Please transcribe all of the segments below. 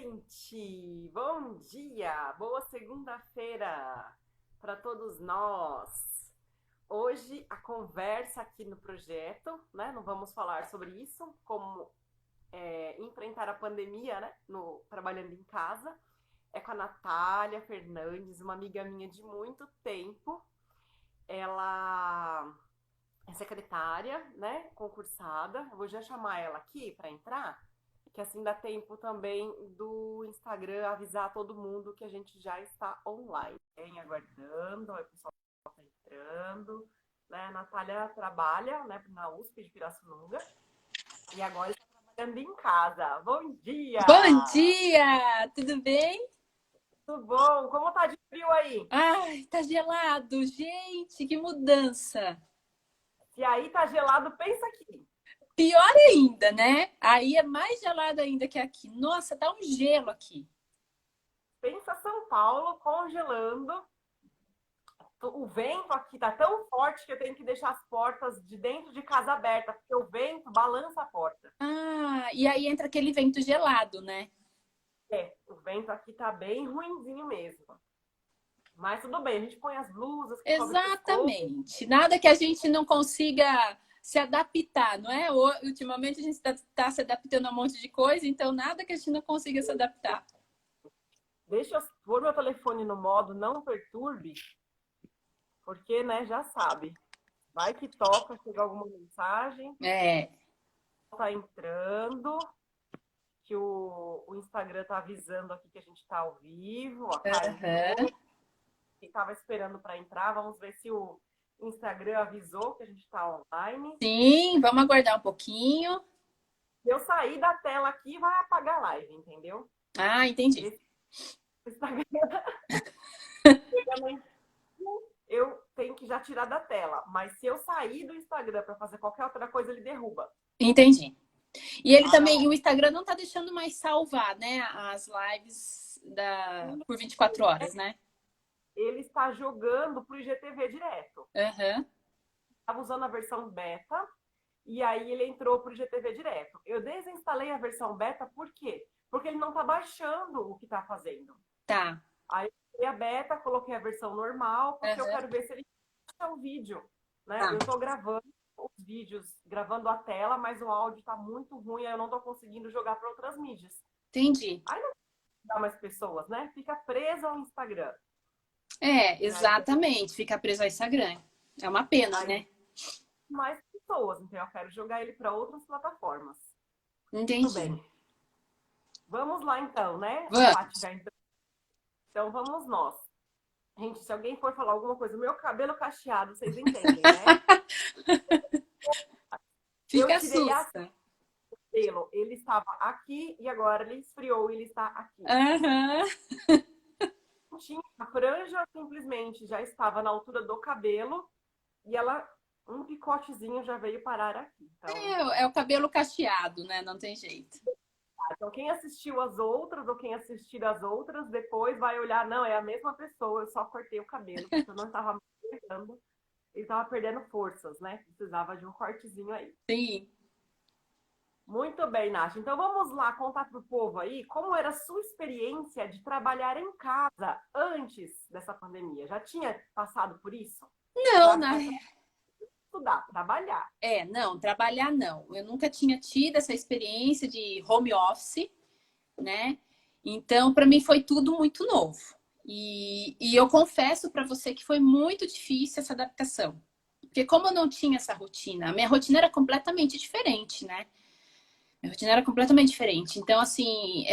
gente! Bom dia! Boa segunda-feira para todos nós! Hoje a conversa aqui no projeto, né? Não vamos falar sobre isso, como enfrentar a pandemia, né? Trabalhando em casa. É com a Natália Fernandes, uma amiga minha de muito tempo. Ela é secretária, né? Concursada. Eu vou já chamar ela aqui para entrar, que assim dá tempo também do Instagram avisar todo mundo que a gente já está online. Vem aguardando, o pessoal está entrando. Né? A Natália trabalha, né, na USP de Pirassununga e agora está trabalhando em casa. Bom dia! Bom dia! Tudo bem? Tudo bom? Como tá de frio aí? Ai, tá gelado. Gente, que mudança. Se aí tá gelado, pensa aqui. Pior ainda, né? Aí é mais gelado ainda que aqui. Nossa, tá um gelo aqui. Pensa São Paulo congelando. O vento aqui tá tão forte que eu tenho que deixar as portas de dentro de casa abertas, porque o vento balança a porta. Ah, e aí entra aquele vento gelado, né? O vento aqui tá bem ruinzinho mesmo. Mas tudo bem, a gente põe as blusas que cobrem o pescoço. Exatamente. Nada que a gente não consiga se adaptar, não é? Ultimamente a gente tá se adaptando a um monte de coisa, então nada que a gente não consiga se adaptar. Deixa eu pôr meu telefone no modo não perturbe, porque, né, já sabe. Vai que toca, chega alguma mensagem, É. tá entrando, que o Instagram tá avisando aqui que a gente tá ao vivo, ó, Aham. caiu. Quem tava esperando para entrar, vamos ver se o Instagram avisou que a gente tá online. Sim, vamos aguardar um pouquinho. Se eu sair da tela aqui, vai apagar a live, entendeu? Ah, entendi. Esse Instagram eu tenho que já tirar da tela. Mas se eu sair do Instagram para fazer qualquer outra coisa, ele derruba. Entendi. E ele Apaga também, logo. o Instagram não tá deixando mais salvar, né, as lives por 24 horas, né? Ele está jogando pro IGTV direto. Aham. Estava usando a versão beta e aí ele entrou pro IGTV direto. Eu desinstalei a versão beta, por quê? Porque ele não está baixando o que está fazendo. Tá. Aí eu coloquei a beta, coloquei a versão normal, porque eu Aham. quero ver se ele baixa o vídeo. Né? Tá. Eu estou gravando os vídeos, gravando a tela, mas o áudio está muito ruim, aí eu não estou conseguindo jogar para outras mídias. Entendi. Aí não dá mais pessoas, né? Fica preso ao Instagram. É, E aí, exatamente. Fica preso ao Instagram. É uma pena, aí né? mais pessoas, então eu quero jogar ele para outras plataformas. Tudo Entendi. bem. Vamos lá então, né? A Paty Vamos. já entrou. Então vamos nós. Gente, se alguém for falar alguma coisa, meu cabelo cacheado, vocês entendem, né? Eu Fica tirei a sussa. pelo, ele estava aqui e agora ele esfriou e ele está aqui. Aham. Tinha a franja simplesmente já estava na altura do cabelo e ela um picotezinho já veio parar aqui. Então, É o cabelo cacheado, né? Não tem jeito. quem assistiu as outras ou quem assistir as outras depois vai olhar, não, é a mesma pessoa, eu só cortei o cabelo porque eu não estava aguentando, ele estava perdendo forças, né? Precisava de um cortezinho aí. Sim. Muito bem, Nath. Então vamos lá contar para o povo aí como era a sua experiência de trabalhar em casa antes dessa pandemia. Já tinha passado por isso? Não, Para estudar, trabalhar. não, trabalhar não. Eu nunca tinha tido essa experiência de home office, né? Então, para mim foi tudo muito novo. E eu confesso para você que foi muito difícil essa adaptação. Porque como eu não tinha essa rotina, a minha rotina era completamente diferente, né? Minha rotina era completamente diferente. Então, assim,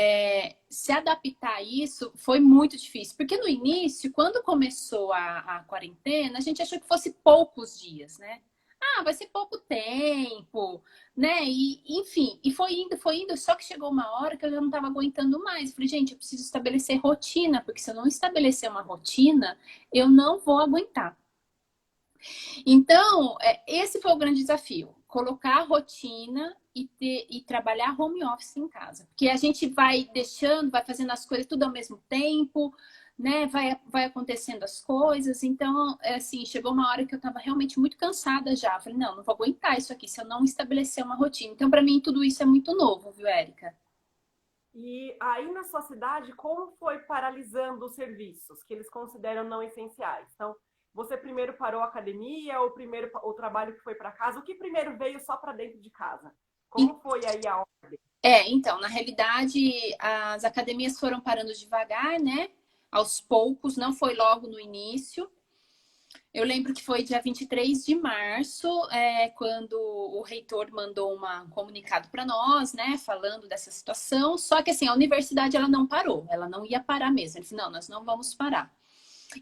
se adaptar a isso foi muito difícil. Porque no início, quando começou a quarentena, a gente achou que fosse poucos dias, né? Ah, vai ser pouco tempo, né? E, enfim, e foi indo, só que chegou uma hora que eu já não estava aguentando mais. Falei, gente, eu preciso estabelecer rotina, porque se eu não estabelecer uma rotina, eu não vou aguentar. Então, esse foi o grande desafio, colocar a rotina e trabalhar home office em casa. Porque a gente vai deixando, vai fazendo as coisas tudo ao mesmo tempo, né? Vai acontecendo as coisas. Então, assim, chegou uma hora que eu estava realmente muito cansada já. Eu falei, não vou aguentar isso aqui se eu não estabelecer uma rotina. Então, para mim, tudo isso é muito novo, viu, Érica? E aí, na sua cidade, como foi paralisando os serviços que eles consideram não essenciais? Então, você primeiro parou a academia ou primeiro o trabalho que foi para casa? O que primeiro veio só para dentro de casa? Como foi aí a ordem? Então, na realidade, as academias foram parando devagar, né? Aos poucos, não foi logo no início. Eu lembro que foi dia 23 de março, quando o reitor mandou um comunicado para nós, né, falando dessa situação. Só que assim, a universidade ela não parou, ela não ia parar mesmo. Ele disse, não, nós não vamos parar.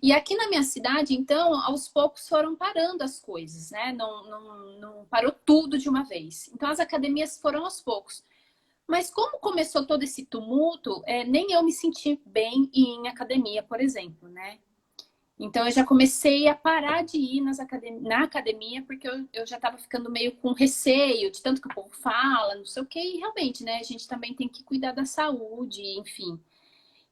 E aqui na minha cidade, então, aos poucos foram parando as coisas, né? Não parou tudo de uma vez. Então, as academias foram aos poucos. Mas como começou todo esse tumulto, nem eu me senti bem em academia, por exemplo, né? Então eu já comecei a parar de ir na academia, porque eu já estava ficando meio com receio de tanto que o povo fala, não sei o quê, e realmente, né? A gente também tem que cuidar da saúde, enfim.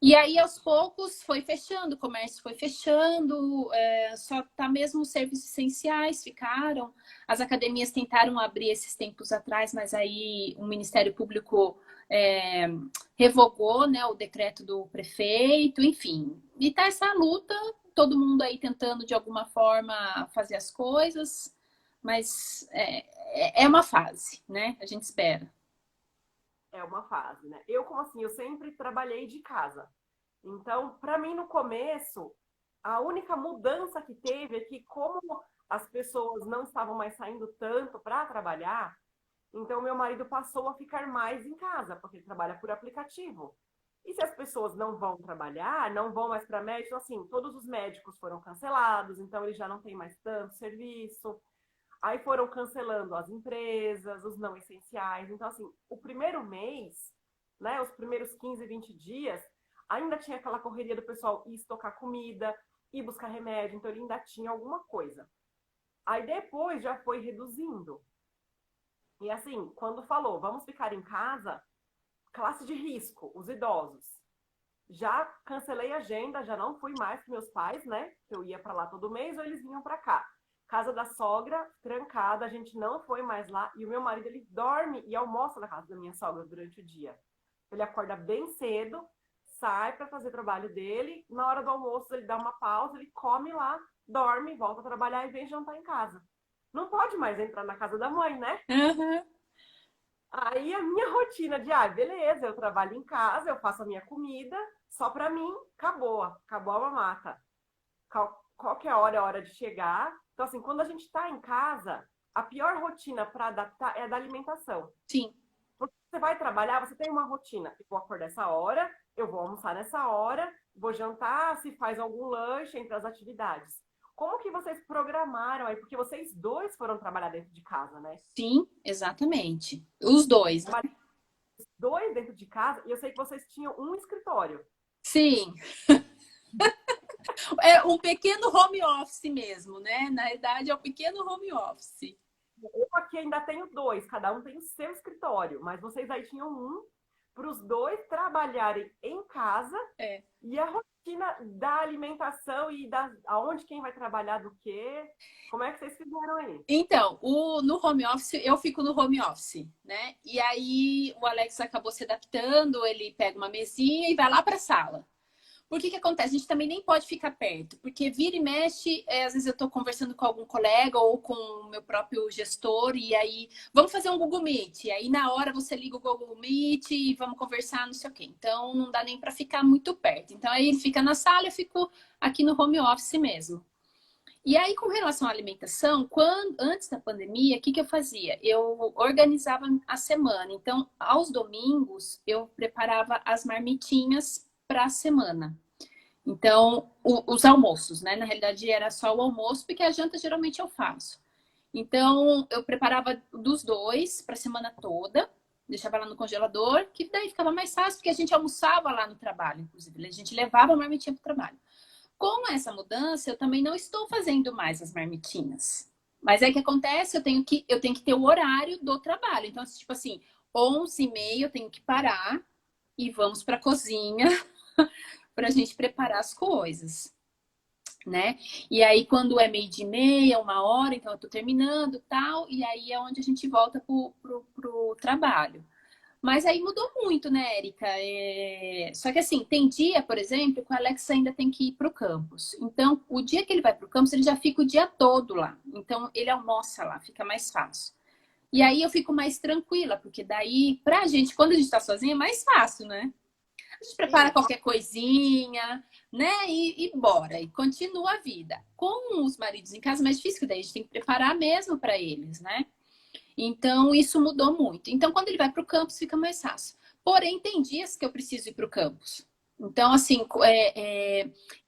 E aí, aos poucos, foi fechando, o comércio foi fechando, só tá mesmo os serviços essenciais ficaram. As academias tentaram abrir esses tempos atrás, mas aí o Ministério Público é, revogou, né, o decreto do prefeito, enfim. E tá essa luta, todo mundo aí tentando de alguma forma fazer as coisas, mas é uma fase, né? A gente espera. É uma fase, né? Eu, como assim, eu sempre trabalhei de casa. Então, para mim, no começo, a única mudança que teve é que, como as pessoas não estavam mais saindo tanto para trabalhar, então meu marido passou a ficar mais em casa, porque ele trabalha por aplicativo. E se as pessoas não vão trabalhar, não vão mais para médico, assim, todos os médicos foram cancelados, então ele já não tem mais tanto serviço. Aí foram cancelando as empresas, os não essenciais. Então, assim, o primeiro mês, né, os primeiros 15, 20 dias, ainda tinha aquela correria do pessoal ir estocar comida, ir buscar remédio, então ele ainda tinha alguma coisa. Aí depois já foi reduzindo. E assim, quando falou, vamos ficar em casa, classe de risco, os idosos. Já cancelei a agenda, já não fui mais com meus pais, né? Eu ia para lá todo mês ou eles vinham para cá. Casa da sogra, trancada, a gente não foi mais lá. E o meu marido, ele dorme e almoça na casa da minha sogra durante o dia. Ele acorda bem cedo, sai para fazer o trabalho dele. Na hora do almoço, ele dá uma pausa, ele come lá, dorme, volta a trabalhar e vem jantar em casa. Não pode mais entrar na casa da mãe, né? Uhum. Aí a minha rotina de, beleza, eu trabalho em casa, eu faço a minha comida, só para mim, acabou a mamata. Qualquer hora é hora de chegar. Então, assim, quando a gente está em casa, a pior rotina para adaptar é a da alimentação. Sim. Porque você vai trabalhar, você tem uma rotina. Eu vou acordar essa hora, eu vou almoçar nessa hora, vou jantar, se faz algum lanche entre as atividades. Como que vocês programaram aí? Porque vocês dois foram trabalhar dentro de casa, né? Sim, exatamente. Os dois. Dois dentro de casa, e eu sei que vocês tinham um escritório. Sim. É um pequeno home office mesmo, né? Na verdade, é um pequeno home office. Eu aqui ainda tenho dois, cada um tem o seu escritório, mas vocês aí tinham um para os dois trabalharem em casa É. e a rotina da alimentação e aonde quem vai trabalhar do quê? Como é que vocês fizeram aí? Então, no home office, eu fico no home office, né? E aí o Alex acabou se adaptando, ele pega uma mesinha e vai lá para a sala. Por que que acontece? A gente também nem pode ficar perto, porque vira e mexe, às vezes eu estou conversando com algum colega ou com o meu próprio gestor, e aí, vamos fazer um Google Meet. E aí, na hora, você liga o Google Meet e vamos conversar, não sei o quê. Então, não dá nem para ficar muito perto. Então, aí ele fica na sala, eu fico aqui no home office mesmo. E aí, com relação à alimentação, antes da pandemia, o que eu fazia? Eu organizava a semana. Então, aos domingos, eu preparava as marmitinhas para a semana. Então, os almoços, né? Na realidade, era só o almoço, porque a janta geralmente eu faço. Então, eu preparava dos dois para a semana toda, deixava lá no congelador, que daí ficava mais fácil, porque a gente almoçava lá no trabalho, inclusive. A gente levava a marmitinha para o trabalho. Com essa mudança, eu também não estou fazendo mais as marmitinhas. Mas é que acontece, eu tenho que ter o horário do trabalho. Então, tipo assim, 11h30 eu tenho que parar e vamos para a cozinha para a gente preparar as coisas, né? E aí, quando é 12h30, 1h, então eu tô terminando tal, e aí é onde a gente volta pro trabalho. Mas aí mudou muito, né, Érica? Só que assim, tem dia, por exemplo, que o Alex ainda tem que ir para o campus. Então, o dia que ele vai para o campus, ele já fica o dia todo lá. Então, ele almoça lá, fica mais fácil. E aí eu fico mais tranquila, porque daí, pra gente, quando a gente tá sozinha, é mais fácil, né? A gente prepara Sim, qualquer coisinha, né? E bora. E continua a vida. Com os maridos em casa é mais difícil, que daí a gente tem que preparar mesmo para eles, né? Então, isso mudou muito. Então, quando ele vai para o campus, fica mais fácil. Porém, tem dias que eu preciso ir para o campus. Então, assim,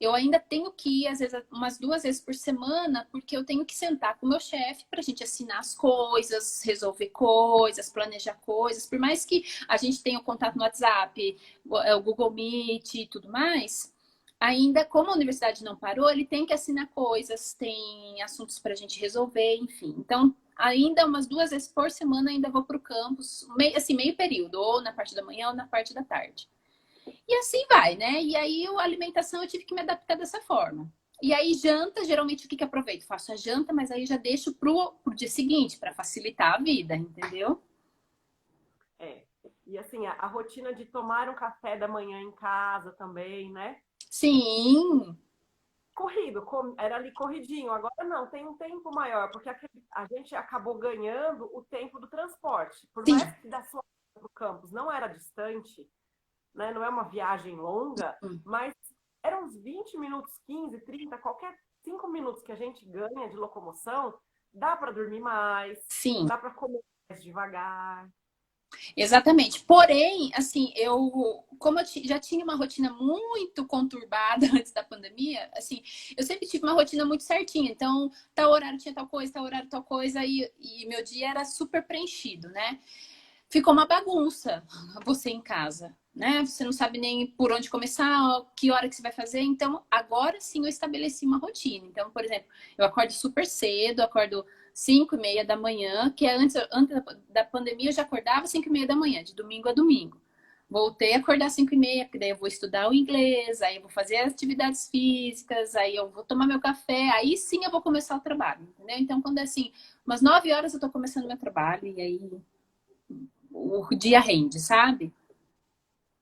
eu ainda tenho que ir, às vezes, umas 2 vezes por semana, porque eu tenho que sentar com o meu chefe para a gente assinar as coisas, resolver coisas, planejar coisas. Por mais que a gente tenha o contato no WhatsApp, o Google Meet e tudo mais, ainda, como a universidade não parou, ele tem que assinar coisas, tem assuntos para a gente resolver, enfim. Então, ainda umas 2 vezes por semana ainda vou para o campus, assim, meio período, ou na parte da manhã ou na parte da tarde. E assim vai, né? E aí a alimentação eu tive que me adaptar dessa forma. E aí janta, geralmente o que aproveito? Faço a janta, mas aí já deixo pro dia seguinte, para facilitar a vida, entendeu? é. E assim, a rotina de tomar um café da manhã em casa também, né? Sim, Corrido, era ali corridinho. Agora não, tem um tempo maior, porque a gente acabou ganhando o tempo do transporte. Por sim. mais que da sua casa para o campus não era distante, né? Não é uma viagem longa, mas eram uns 20 minutos, 15, 30, qualquer 5 minutos que a gente ganha de locomoção, dá para dormir mais, Sim. dá para comer mais devagar. Exatamente. Porém, assim, como eu já tinha uma rotina muito conturbada antes da pandemia, assim, eu sempre tive uma rotina muito certinha. Então, tal horário tinha tal coisa, tal horário tal coisa, e meu dia era super preenchido, né? Ficou uma bagunça você em casa, né? Você não sabe nem por onde começar, que hora que você vai fazer. Então, agora sim eu estabeleci uma rotina. Então, por exemplo, eu acordo super cedo, acordo 5h30 da manhã, que é antes da pandemia eu já acordava 5h30 da manhã, de domingo a domingo. Voltei a acordar 5h30, porque daí eu vou estudar o inglês, aí eu vou fazer atividades físicas, aí eu vou tomar meu café, aí sim eu vou começar o trabalho, entendeu? Então, quando é assim, umas 9 horas eu tô começando meu trabalho, e aí o dia rende, sabe?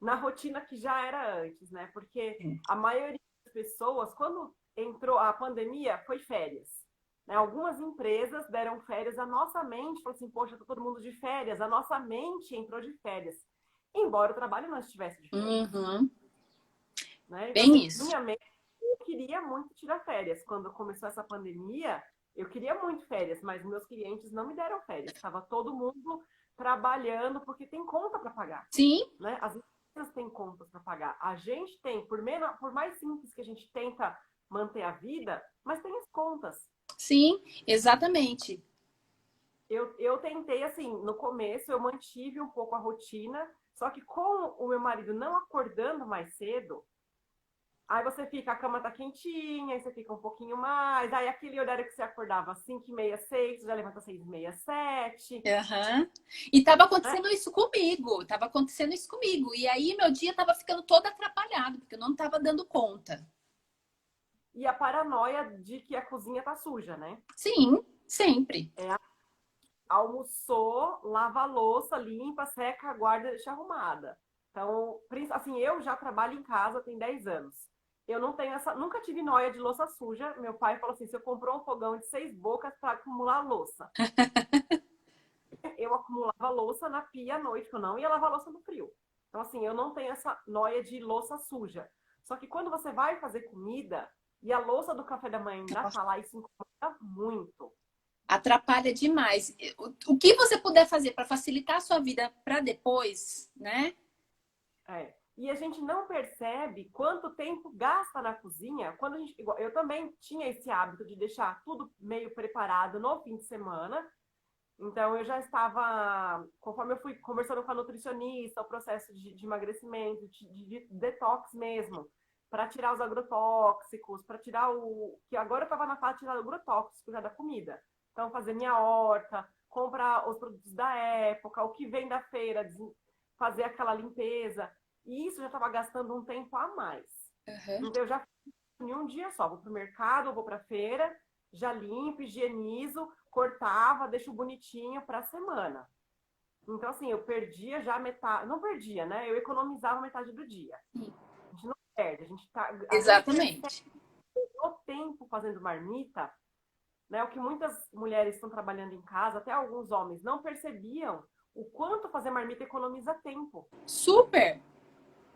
Na rotina que já era antes, né? Porque a maioria das pessoas, quando entrou a pandemia, foi férias. Né? Algumas empresas deram férias, a nossa mente falou assim, poxa, tá todo mundo de férias, a nossa mente entrou de férias. Embora o trabalho não estivesse de férias. Uhum. Né? Então, Bem assim, isso. minha mente, eu queria muito tirar férias. Quando começou essa pandemia, eu queria muito férias, mas meus clientes não me deram férias. Estava todo mundo trabalhando porque tem conta para pagar. Sim, Né? As empresas têm contas para pagar. A gente tem, por mais simples que a gente tenta manter a vida, mas tem as contas. sim, exatamente. Eu tentei, assim, no começo eu mantive um pouco a rotina, só que com o meu marido não acordando mais cedo, aí você fica, a cama tá quentinha, aí você fica um pouquinho mais, aí aquele horário que você acordava às 5h30, 6, você já levanta às 6h30, 7. Uhum. E tava Né? acontecendo isso comigo, tava acontecendo isso comigo. E aí meu dia tava ficando todo atrapalhado, porque eu não tava dando conta. E a paranoia de que a cozinha tá suja, né? Sim, sempre. Almoçou, lava a louça, limpa, seca, guarda e deixa arrumada. Então, assim, eu já trabalho em casa tem 10 anos. Eu não tenho essa, nunca tive noia de louça suja. Meu pai falou assim: você comprou um fogão de 6 bocas para acumular louça. Eu acumulava louça na pia à noite, que eu não ia lavar louça no frio. Então, assim, eu não tenho essa noia de louça suja. Só que quando você vai fazer comida e a louça do café da manhã ainda tá lá, isso incomoda muito. Atrapalha demais. O que você puder fazer para facilitar a sua vida para depois, né? É. E a gente não percebe quanto tempo gasta na cozinha. Quando a gente, eu também tinha esse hábito de deixar tudo meio preparado no fim de semana. Então eu já estava, conforme eu fui conversando com a nutricionista, o processo de emagrecimento, de detox mesmo, para tirar os agrotóxicos, para tirar o. Que agora eu estava na fase de tirar o agrotóxico já da comida. Então, fazer minha horta, comprar os produtos da época, o que vem da feira, fazer aquela limpeza. E isso já estava gastando um tempo a mais. Uhum. Então, eu já fiz em um dia só. Vou para o mercado, vou para a feira, já limpo, higienizo, cortava, deixo bonitinho para a semana. Então, assim, eu perdia já metade. Não perdia, né? Eu economizava metade do dia. A gente não perde, a gente percebe Exatamente. o tempo fazendo marmita, né? O que muitas mulheres estão trabalhando em casa, até alguns homens, não percebiam o quanto fazer marmita economiza tempo. Super.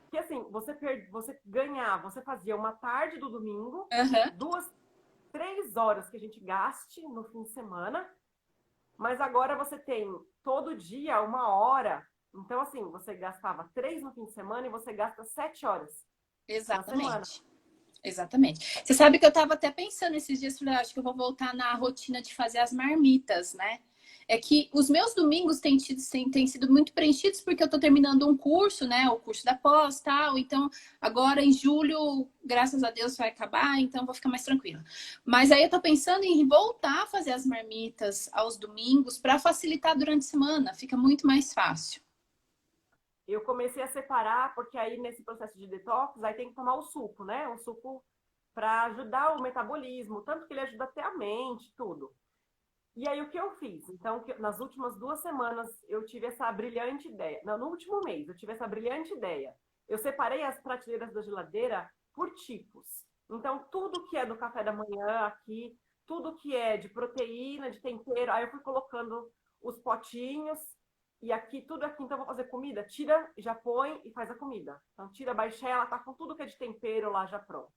Porque assim, você ganhava, você fazia uma tarde do domingo, Aham. 2, 3 horas que a gente gaste no fim de semana, mas agora você tem todo dia 1 hora. Então, assim, você gastava 3 no fim de semana e você gasta 7 horas na semana. Exatamente. Exatamente. Você sabe que eu estava até pensando esses dias, falei, acho que eu vou voltar na rotina de fazer as marmitas, né? É que os meus domingos têm sido muito preenchidos porque eu estou terminando um curso, né? O curso da pós, tal. Então, agora em julho, graças a Deus, vai acabar, então vou ficar mais tranquila. Mas aí eu estou pensando em voltar a fazer as marmitas aos domingos para facilitar durante a semana. Fica muito mais fácil. Eu comecei a separar, porque aí nesse processo de detox, aí tem que tomar o suco, né? O suco para ajudar o metabolismo, tanto que ele ajuda até a mente, tudo. E aí o que eu fiz? Então, nas últimas 2 semanas eu tive essa brilhante ideia. Não, no último mês eu tive essa brilhante ideia. Eu separei as prateleiras da geladeira por tipos. Então, tudo que é do café da manhã aqui, tudo que é de proteína, de tempero, aí eu fui colocando os potinhos. E aqui, tudo aqui, então, eu vou fazer comida. Tira, já põe e faz a comida. Então, tira a baixela, tá com tudo que é de tempero lá já pronto.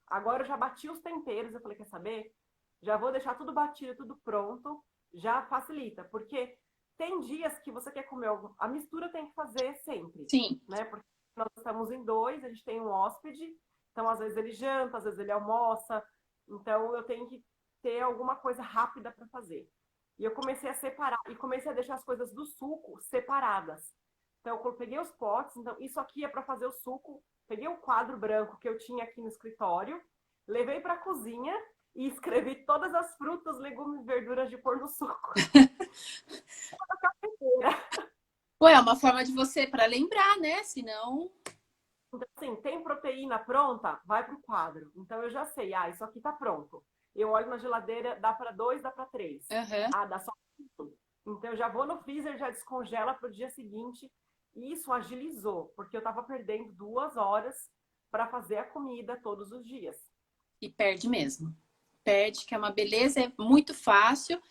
Agora eu já bati os temperos, eu falei, quer saber? Já vou deixar tudo batido, tudo pronto, já facilita, porque tem dias que você quer comer algo, a mistura tem que fazer sempre, Sim, né? Porque nós estamos em dois, a gente tem um hóspede, então às vezes ele janta, às vezes ele almoça, então eu tenho que ter alguma coisa rápida para fazer. E eu comecei a separar e comecei a deixar as coisas do suco separadas. Então eu peguei os potes, então isso aqui é para fazer o suco. Peguei o quadro branco que eu tinha aqui no escritório, levei para a cozinha e escrevi todas as frutas, legumes e verduras de pôr no suco. Ué, é uma forma de você para lembrar, né? Senão. Então, assim, tem proteína pronta? Vai pro quadro. Então, eu já sei, isso aqui tá pronto. Eu olho na geladeira, dá para 2, dá para 3. Aham. Dá só um. Então, eu já vou no freezer, já descongela pro dia seguinte. E isso agilizou, porque eu tava perdendo 2 horas para fazer a comida todos os dias. E perde mesmo. Perde, que é uma beleza, é muito fácil.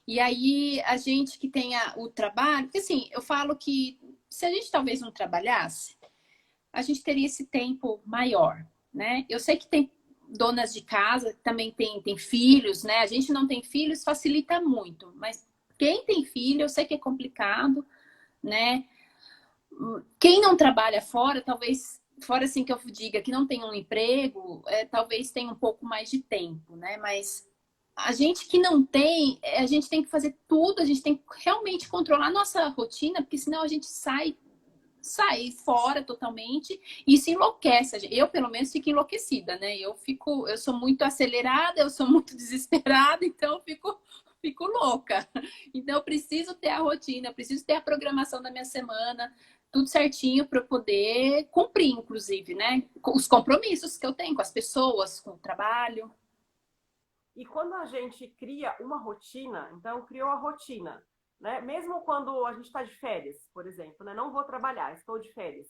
E aí, a gente que tem o trabalho, porque assim, eu falo que se a gente talvez não trabalhasse, a gente teria esse tempo maior, né? Eu sei que tem donas de casa, também tem filhos, né? A gente não tem filhos, facilita muito, mas quem tem filho, eu sei que é complicado, né? Quem não trabalha fora, talvez, fora assim que eu diga que não tem um emprego, talvez tenha um pouco mais de tempo, né? Mas a gente que não tem, a gente tem que fazer tudo, a gente tem que realmente controlar a nossa rotina, porque senão a gente sai fora totalmente e se enlouquece. Eu, pelo menos, fico enlouquecida, né? Eu sou muito acelerada, eu sou muito desesperada, então fico louca. Então, eu preciso ter a rotina, eu preciso ter a programação da minha semana, tudo certinho para eu poder cumprir, inclusive, né? Os compromissos que eu tenho com as pessoas, com o trabalho. E quando a gente cria uma rotina, então criou a rotina, né? Mesmo quando a gente está de férias, por exemplo, né? Não vou trabalhar, estou de férias.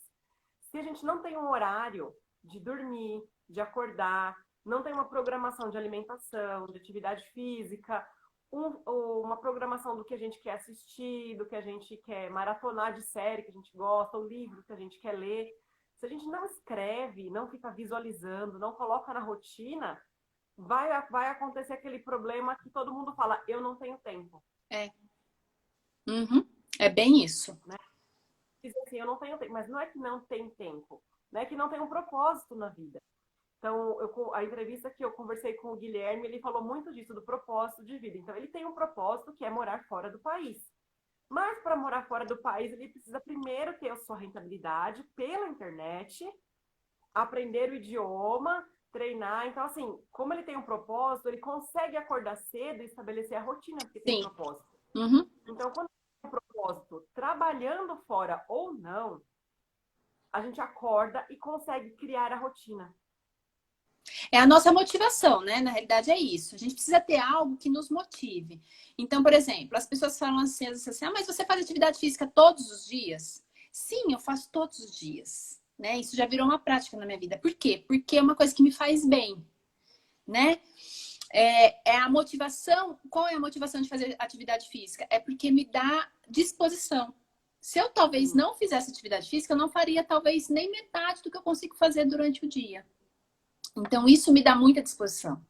Se a gente não tem um horário de dormir, de acordar, não tem uma programação de alimentação, de atividade física, uma programação do que a gente quer assistir, do que a gente quer maratonar de série que a gente gosta, o livro que a gente quer ler. Se a gente não escreve, não fica visualizando, não coloca na rotina, vai acontecer aquele problema que todo mundo fala, eu não tenho tempo. É. Uhum. É bem isso. Né? Diz assim, eu não tenho tempo, mas não é que não tem tempo, né? É que não tem um propósito na vida. Então, a entrevista que eu conversei com o Guilherme, ele falou muito disso, do propósito de vida. Então, ele tem um propósito que é morar fora do país. Mas para morar fora do país, ele precisa primeiro ter a sua rentabilidade pela internet, aprender o idioma, treinar. Então, assim, como ele tem um propósito, ele consegue acordar cedo e estabelecer a rotina, porque tem um Sim. propósito. Uhum. Então, quando tem um propósito, trabalhando fora ou não, a gente acorda e consegue criar a rotina. É a nossa motivação, né? Na realidade é isso. A gente precisa ter algo que nos motive. Então, por exemplo, as pessoas falam assim, às vezes assim, ah, mas você faz atividade física todos os dias? Sim, eu faço todos os dias, né? Isso já virou uma prática na minha vida. Por quê? Porque é uma coisa que me faz bem, né? É a motivação. Qual é a motivação de fazer atividade física? É porque me dá disposição. Se eu talvez Sim. não fizesse atividade física, eu não faria talvez nem metade do que eu consigo fazer durante o dia. Então, isso me dá muita disposição.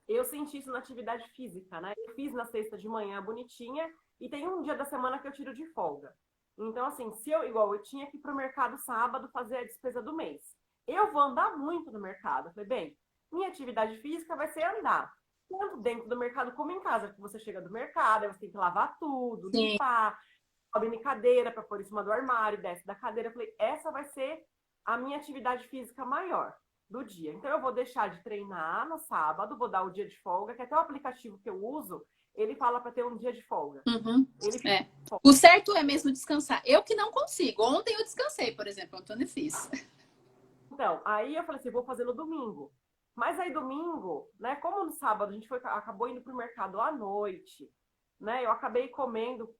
Eu senti isso na atividade física, né? Eu fiz na sexta de manhã bonitinha e tem um dia da semana que eu tiro de folga. Então, assim, se eu, igual, eu tinha que ir pro mercado sábado fazer a despesa do mês. Eu vou andar muito no mercado. Eu falei, bem, minha atividade física vai ser andar. Tanto dentro do mercado como em casa, que você chega do mercado, aí você tem que lavar tudo, Sim. limpar, sobe em cadeira para pôr em cima do armário, desce da cadeira. Eu falei, essa vai ser a minha atividade física maior do dia. Então eu vou deixar de treinar no sábado, vou dar o dia de folga, que até o aplicativo que eu uso, ele fala para ter um dia de folga. Uhum. Ele É. O certo é mesmo descansar. Eu que não consigo. Ontem eu descansei, por exemplo, ontem eu fiz. Então, aí eu falei assim, vou fazer no domingo. Mas aí domingo, né, como no sábado a gente acabou indo pro mercado à noite, né, eu acabei comendo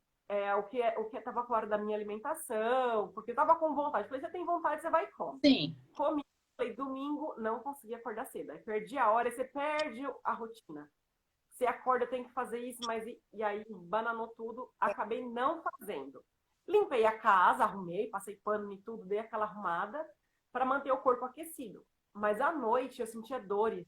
o que estava fora da minha alimentação, porque eu estava com vontade. Falei, você tem vontade, você vai e come. Sim. Comi, falei, domingo não consegui acordar cedo. Aí perdi a hora, e você perde a rotina. Você acorda, tem que fazer isso, mas e aí bananou tudo, acabei não fazendo. Limpei a casa, arrumei, passei pano e tudo, dei aquela arrumada para manter o corpo aquecido. Mas à noite eu sentia dores.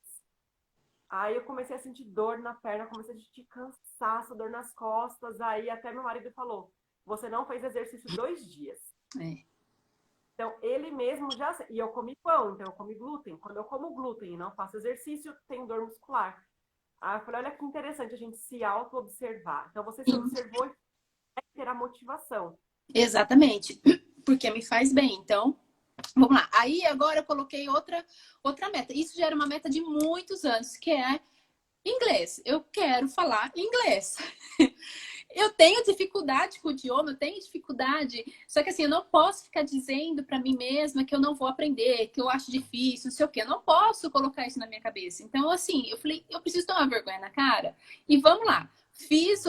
Aí eu comecei a sentir dor na perna, comecei a sentir cansaço, dor nas costas. Aí até meu marido falou: você não fez exercício 2 dias. É. Então ele mesmo já. E eu comi pão, então eu comi glúten. Quando eu como glúten e não faço exercício, tenho dor muscular. Aí eu falei: olha que interessante a gente se auto-observar. Então você se Sim. observou e ter a motivação. Exatamente. Porque me faz bem. Então, vamos lá. Aí agora eu coloquei outra meta. Isso já era uma meta de muitos anos, que é inglês. Eu quero falar inglês. Eu tenho dificuldade com o idioma, eu tenho dificuldade. Só que assim, eu não posso ficar dizendo para mim mesma que eu não vou aprender, que eu acho difícil, não sei o quê. Eu não posso colocar isso na minha cabeça. Então, assim, eu falei, eu preciso tomar vergonha na cara e vamos lá. Fiz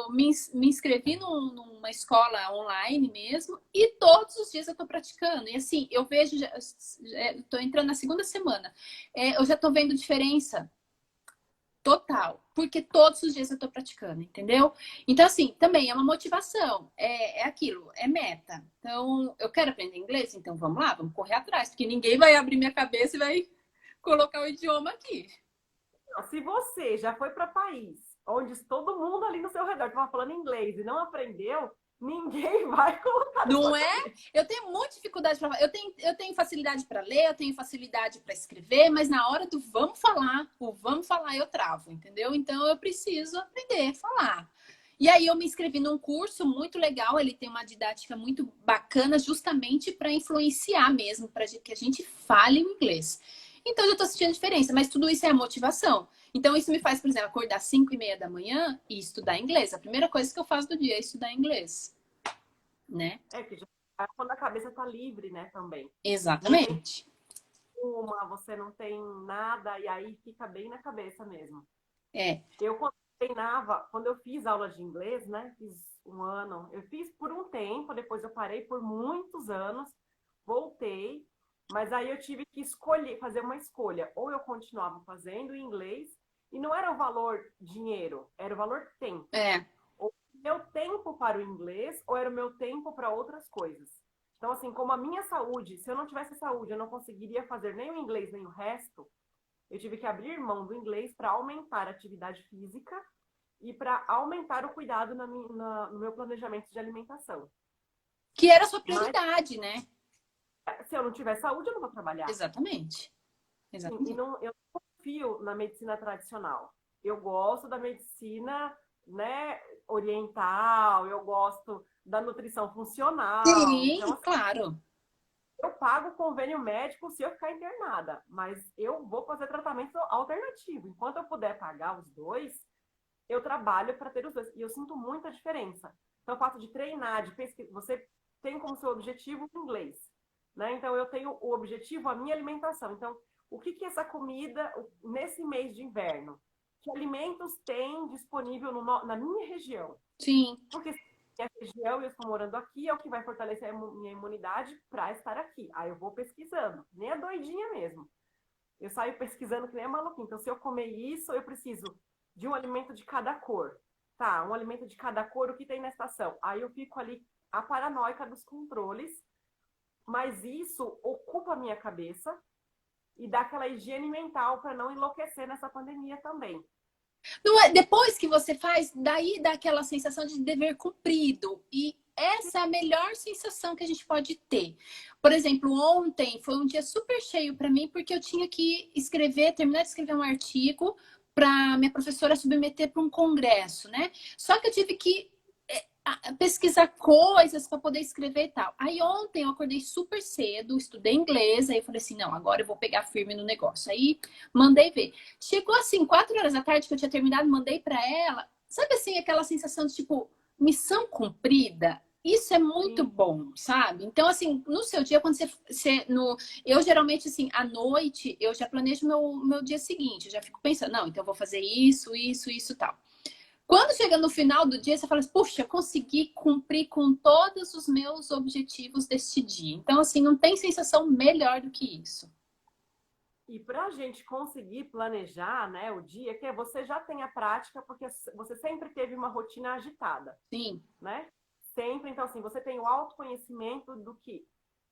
me inscrevi numa escola online mesmo e todos os dias eu tô praticando. E assim, eu vejo, tô entrando na segunda semana, eu já tô vendo diferença total, porque todos os dias eu tô praticando, entendeu? Então, assim, também é uma motivação, é aquilo, é meta. Então, eu quero aprender inglês, então vamos lá, vamos correr atrás, porque ninguém vai abrir minha cabeça e vai colocar o idioma aqui. Se você já foi para país onde todo mundo ali no seu redor estava falando inglês e não aprendeu, ninguém vai colocar na Não sua é? cabeça. Eu tenho muita dificuldade para eu tenho facilidade para ler, eu tenho facilidade para escrever, mas na hora do vamos falar eu travo, entendeu? Então eu preciso aprender a falar. E aí eu me inscrevi num curso muito legal, ele tem uma didática muito bacana justamente para influenciar mesmo, para que a gente fale o inglês. Então eu já estou sentindo a diferença, mas tudo isso é a motivação. Então isso me faz, por exemplo, acordar às 5:30 da manhã e estudar inglês. A primeira coisa que eu faço do dia é estudar inglês, né? É que já, quando a cabeça está livre, né, também. Não tem Exatamente. você não tem nada, e aí fica bem na cabeça mesmo. É. Eu, quando treinava, quando eu fiz aula de inglês, né, fiz um ano, eu fiz por um tempo, depois eu parei por muitos anos, voltei, mas aí eu tive que escolher, fazer uma escolha. Ou eu continuava fazendo inglês, e não era o valor dinheiro, era o valor tempo. É. Ou meu tempo para o inglês, ou era o meu tempo para outras coisas. Então, assim, como a minha saúde, se eu não tivesse saúde, eu não conseguiria fazer nem o inglês, nem o resto, eu tive que abrir mão do inglês para aumentar a atividade física e para aumentar o cuidado no meu planejamento de alimentação. Que era a sua Mas prioridade, né? se eu não tiver saúde, eu não vou trabalhar. Exatamente. Sim, e Exatamente. não, eu não confio na medicina tradicional. Eu gosto da medicina, né, oriental, eu gosto da nutrição funcional. Então, Sim, assim, claro. eu pago convênio médico se eu ficar internada, mas eu vou fazer tratamento alternativo. Enquanto eu puder pagar os dois, eu trabalho para ter os dois. E eu sinto muita diferença. Então, o fato de treinar, de pesquisar, você tem como seu objetivo o inglês. Né? Então, eu tenho o objetivo, a minha alimentação. Então, o que que essa comida, nesse mês de inverno, que alimentos tem disponível na minha região? Sim. Porque minha região, eu estou morando aqui, é o que vai fortalecer a minha imunidade para estar aqui. Aí eu vou pesquisando, nem a doidinha mesmo. Eu saio pesquisando que nem a maluquinha. Então, se eu comer isso, eu preciso de um alimento de cada cor. Tá, um alimento de cada cor, o que tem na estação? Aí eu fico ali a paranoica dos controles, mas isso ocupa a minha cabeça e dá aquela higiene mental para não enlouquecer nessa pandemia também. Não é, depois que você faz, daí dá aquela sensação de dever cumprido. E essa é a melhor sensação que a gente pode ter. Por exemplo, ontem foi um dia super cheio para mim, porque eu tinha que escrever, terminar de escrever um artigo para minha professora submeter para um congresso, né? Só que eu tive que pesquisar coisas para poder escrever e tal. Aí ontem eu acordei super cedo, estudei inglês, aí eu falei assim, não, agora eu vou pegar firme no negócio. Aí mandei ver. Chegou assim, 4 horas da tarde que eu tinha terminado, mandei para ela. Sabe assim, aquela sensação de tipo, missão cumprida? Isso é muito Sim. bom, sabe? Então, assim, no seu dia, quando eu geralmente, assim, à noite, eu já planejo meu dia seguinte. Eu já fico pensando, não, então eu vou fazer isso, tal. Quando chega no final do dia, você fala assim, puxa, consegui cumprir com todos os meus objetivos deste dia. Então, assim, não tem sensação melhor do que isso. E para a gente conseguir planejar, né, o dia, que você já tem a prática, porque você sempre teve uma rotina agitada, Sim. né? Sempre, então, assim, você tem o autoconhecimento do que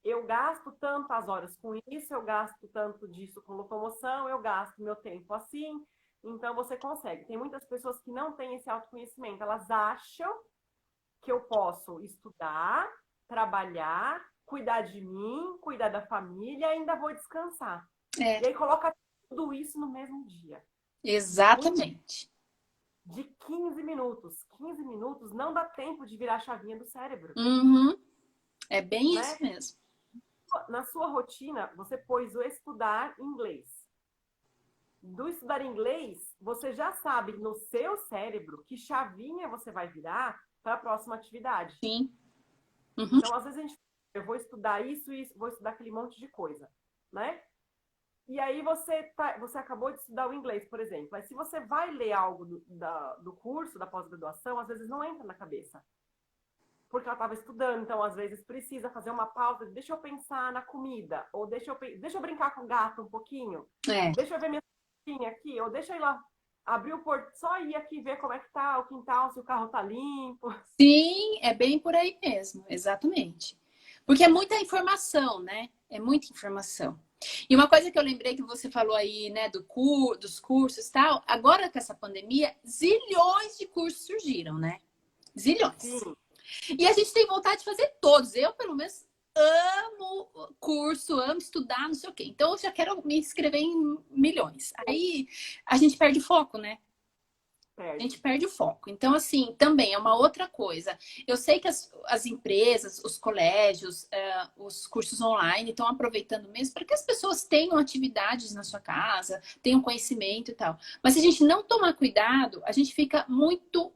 eu gasto tantas horas com isso, eu gasto tanto disso com locomoção, eu gasto meu tempo assim, então você consegue. Tem muitas pessoas que não têm esse autoconhecimento, elas acham que eu posso estudar, trabalhar, cuidar de mim, cuidar da família e ainda vou descansar. É, E aí coloca tudo isso no mesmo dia. Um dia exatamente. de 15 minutos. 15 minutos não dá tempo de virar a chavinha do cérebro, Uhum. É bem isso né? mesmo. Na sua rotina, você pôs o estudar inglês. Do estudar inglês, você já sabe no seu cérebro que chavinha você vai virar para a próxima atividade. Sim. Uhum. Então, às vezes a gente, eu vou estudar isso, vou estudar aquele monte de coisa, né? E aí você acabou de estudar o inglês, por exemplo. Mas se você vai ler algo do curso, da pós-graduação, às vezes não entra na cabeça. Porque ela estava estudando, então às vezes precisa fazer uma pausa, deixa eu pensar na comida, ou deixa eu brincar com o gato um pouquinho, É. deixa eu ver minha filhinha aqui, ou deixa eu ir lá abrir o porto, só ir aqui ver como é que tá o quintal, se o carro tá limpo. Sim, é bem por aí mesmo, exatamente. Porque é muita informação, né? É muita informação. E uma coisa que eu lembrei que você falou aí, né, dos cursos e tal, agora com essa pandemia, zilhões de cursos surgiram, né? Zilhões. Sim, E a gente tem vontade de fazer todos. Eu, pelo menos, amo curso, amo estudar, não sei o quê. Então, eu já quero me inscrever em milhões. Aí a gente perde o foco, né? A gente perde. perde o foco. Então, assim, também é uma outra coisa. Eu sei que as empresas, os colégios, os cursos online estão aproveitando mesmo para que as pessoas tenham atividades na sua casa, tenham conhecimento e tal. Mas se a gente não tomar cuidado, a gente fica muito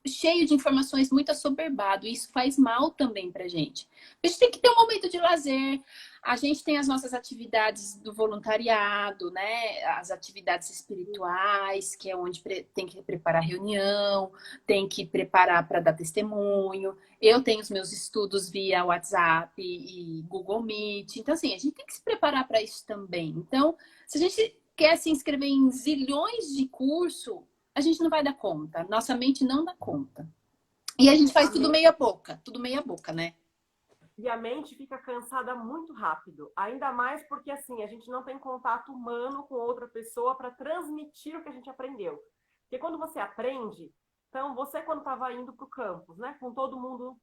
cheio de informações, muito assoberbado. E isso faz mal também pra gente. A gente tem que ter um momento de lazer. A gente tem as nossas atividades do voluntariado, né? As atividades espirituais, que é onde tem que preparar reunião, tem que preparar para dar testemunho. Eu tenho os meus estudos via WhatsApp e Google Meet. Então, assim, a gente tem que se preparar para isso também. Então, se a gente quer se inscrever em zilhões de curso, a gente não vai dar conta. Nossa mente não dá conta. E a gente faz A tudo meia boca, né? E a mente fica cansada muito rápido. Ainda mais porque, assim, a gente não tem contato humano com outra pessoa para transmitir o que a gente aprendeu. Porque quando você aprende, então você quando estava indo para o campus, né, com todo mundo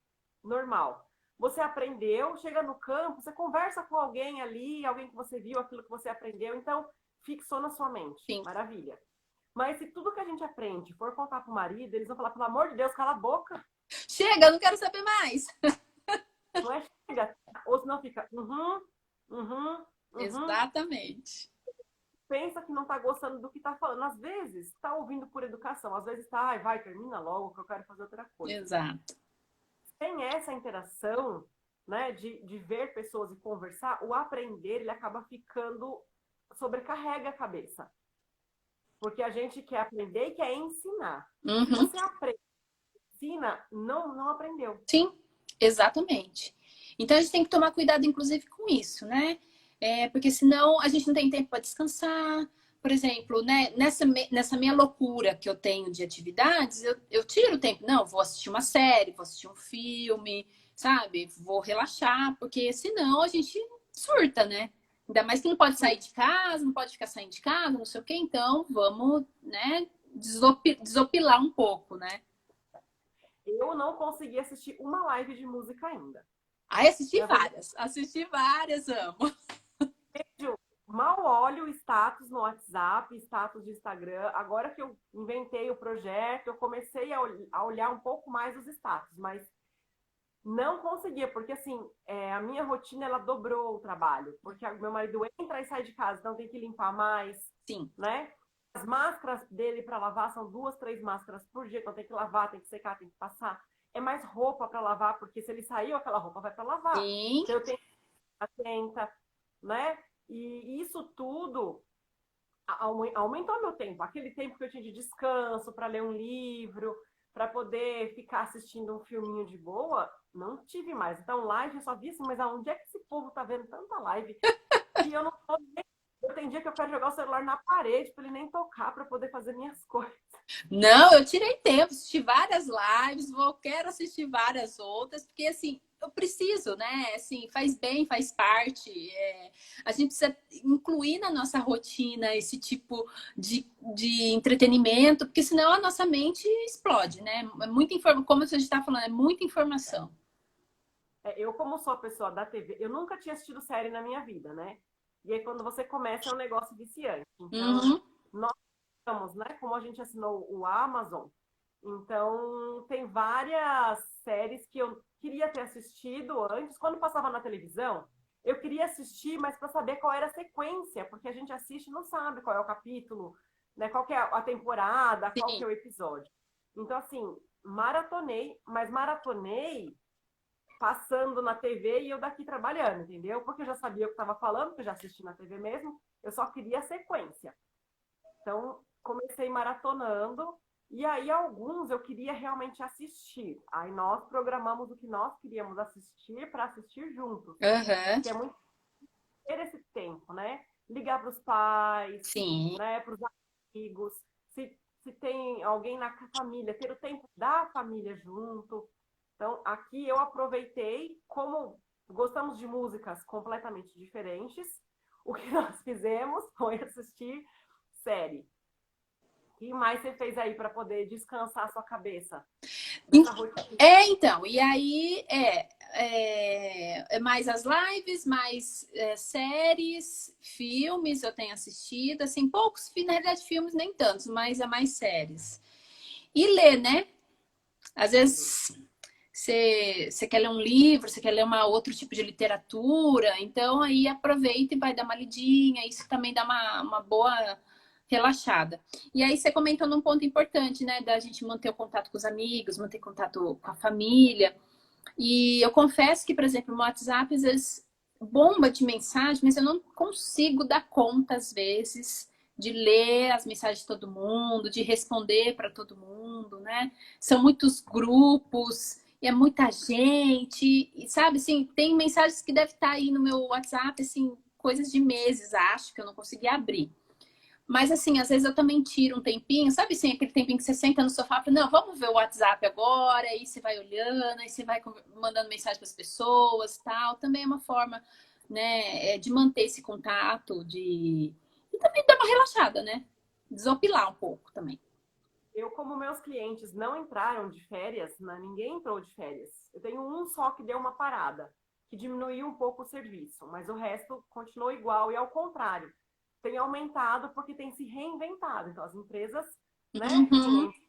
normal, você aprendeu, chega no campus, você conversa com alguém ali, alguém que você viu, aquilo que você aprendeu, então fixou na sua mente. Sim. Maravilha. Mas se tudo que a gente aprende for contar para o marido, eles vão falar, pelo amor de Deus, cala a boca. Chega, eu não quero saber mais. Não é chega. Ou senão fica, uhum, uhum. Exatamente. Pensa que não tá gostando do que tá falando. Às vezes, tá ouvindo por educação. Às vezes tá, ai, vai, termina logo que eu quero fazer outra coisa. Exato. Sem essa interação, né, de ver pessoas e conversar, o aprender, ele acaba ficando sobrecarrega a cabeça. Porque a gente quer aprender e quer ensinar. Se Uhum. você aprende, ensina, não aprendeu. Sim, exatamente. Então a gente tem que tomar cuidado, inclusive, com isso, né? Porque senão a gente não tem tempo para descansar. Por exemplo, né, nessa minha loucura que eu tenho de atividades, eu tiro o tempo. Não, vou assistir uma série, vou assistir um filme, sabe? Vou relaxar, porque senão a gente surta, né? Ainda mais que não pode sair de casa, não pode ficar saindo de casa, não sei o quê. Então, vamos, né, desopilar um pouco, né? Eu não consegui assistir uma live de música ainda. Aí Na verdade, assisti várias, amo. mal olho o status no WhatsApp, status de Instagram. Agora que eu inventei o projeto, eu comecei a olhar um pouco mais os status, mas não conseguia, porque assim, a minha rotina ela dobrou o trabalho, porque meu marido entra e sai de casa, então tem que limpar mais, Sim. né? As máscaras dele para lavar são 2, 3 máscaras por dia, então tem que lavar, tem que secar, tem que passar. É mais roupa para lavar, porque se ele saiu, aquela roupa vai para lavar. Sim. Então eu tenho que estar atenta, né? E isso tudo aumentou meu tempo. Aquele tempo que eu tinha de descanso para ler um livro, para poder ficar assistindo um filminho de boa, não tive mais. Então, live eu só vi assim, mas aonde é que esse povo tá vendo tanta live que eu não tô nem... Tem dia que eu quero jogar o celular na parede para ele nem tocar para poder fazer minhas coisas. Não, eu tirei tempo, assisti várias lives, quero assistir várias outras, porque assim, eu preciso, né? Assim, faz bem, faz parte. A gente precisa incluir na nossa rotina esse tipo de entretenimento, porque senão a nossa mente explode, né? É muita informação, como a gente está falando, é muita informação. Eu, como sou a pessoa da TV, eu nunca tinha assistido série na minha vida, né? E aí, quando você começa, é um negócio viciante. Então, Uhum. nós estamos, né? Como a gente assinou o Amazon, então tem várias séries que eu queria ter assistido antes. Quando passava na televisão, eu queria assistir, mas para saber qual era a sequência, porque a gente assiste e não sabe qual é o capítulo, né? Qual que é a temporada, qual que Sim. é o episódio. Então, assim, maratonei, mas maratonei passando na TV e eu daqui trabalhando, entendeu? Porque eu já sabia o que estava falando, porque eu já assisti na TV mesmo, eu só queria a sequência. Então, comecei maratonando, e aí alguns eu queria realmente assistir. Aí nós programamos o que nós queríamos assistir para assistir juntos, Uhum. que é muito ter esse tempo, né? Ligar para os pais, Sim. né? Para os amigos, se tem alguém na família, ter o tempo da família junto. Então, aqui eu aproveitei, como gostamos de músicas completamente diferentes, o que nós fizemos foi assistir série. O que mais você fez aí para poder descansar a sua cabeça nessa rotina? Então, e aí é mais as lives, mais séries, filmes eu tenho assistido, assim, poucos, na realidade, filmes nem tantos, mas é mais séries. E ler, né? Às vezes você quer ler um livro, você quer ler outro tipo de literatura, então aí aproveita e vai dar uma lidinha, isso também dá uma boa relaxada. E aí você comentou num ponto importante, né, da gente manter o contato com os amigos, manter contato com a família. E eu confesso que, por exemplo, no WhatsApp, às vezes bomba de mensagem, mas eu não consigo dar conta, às vezes, de ler as mensagens de todo mundo, de responder para todo mundo, né? São muitos grupos e é muita gente, e sabe, assim, tem mensagens que devem estar aí no meu WhatsApp, assim, coisas de meses, acho, que eu não consegui abrir. Mas assim, às vezes eu também tiro um tempinho, sabe assim, aquele tempinho que você senta no sofá e fala, não, vamos ver o WhatsApp agora, aí você vai olhando, aí você vai mandando mensagem para as pessoas, tal. Também é uma forma, né, de manter esse contato, e também dar uma relaxada, né? Desopilar um pouco também. Eu, como meus clientes não entraram de férias, né, ninguém entrou de férias. Eu tenho um só que deu uma parada, que diminuiu um pouco o serviço, mas o resto continuou igual e ao contrário, tem aumentado porque tem se reinventado. Então as empresas, né, Uhum. clientes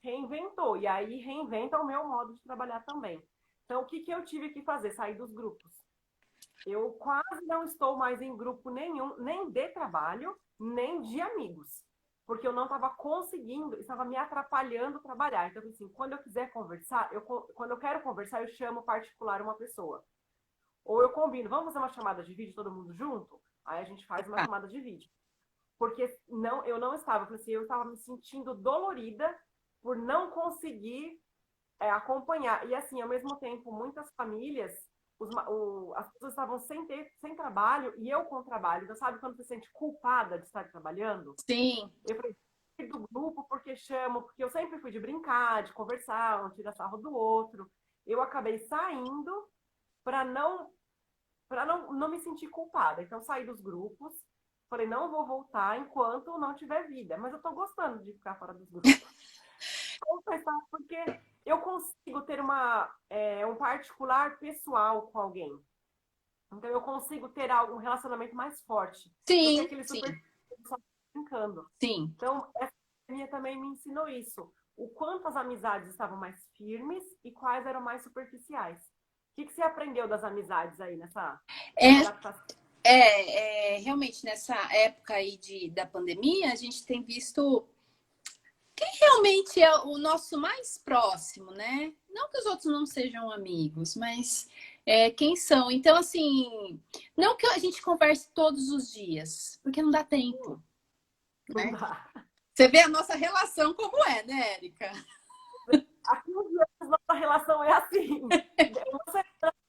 reinventou e aí reinventa o meu modo de trabalhar também. Então o que que eu tive que fazer? Sair dos grupos. Eu quase não estou mais em grupo nenhum, nem de trabalho, nem de amigos, porque eu não estava conseguindo, estava me atrapalhando trabalhar. Então, assim, quando eu quiser conversar, quando eu quero conversar, eu chamo particular uma pessoa. Ou eu combino, vamos fazer uma chamada de vídeo todo mundo junto? Aí a gente faz uma Tá. chamada de vídeo. Porque não, eu não estava, assim, eu estava me sentindo dolorida por não conseguir acompanhar. E assim, ao mesmo tempo, muitas famílias, as pessoas estavam sem trabalho e eu com trabalho. Então, sabe quando você se sente culpada de estar trabalhando? Sim. Eu falei, do grupo porque chamo, porque eu sempre fui de brincar, de conversar, um tira sarro do outro. Eu acabei saindo para não me sentir culpada. Então, saí dos grupos, falei, não vou voltar enquanto não tiver vida. Mas eu tô gostando de ficar fora dos grupos. Confessar, porque eu consigo ter um particular pessoal com alguém. Então, eu consigo ter um relacionamento mais forte do que Sim, aquele super sim, só brincando. sim. Então, essa pandemia também me ensinou isso. O quanto as amizades estavam mais firmes e quais eram mais superficiais. O que você aprendeu das amizades aí nessa É, adaptação? realmente nessa época aí da pandemia, a gente tem visto quem realmente é o nosso mais próximo, né? Não que os outros não sejam amigos, mas quem são? Então, assim, não que a gente converse todos os dias, porque não dá tempo, Não né? dá. Você vê a nossa relação como é, né, Érica? Há 15 anos nossa relação é assim. Eu não sei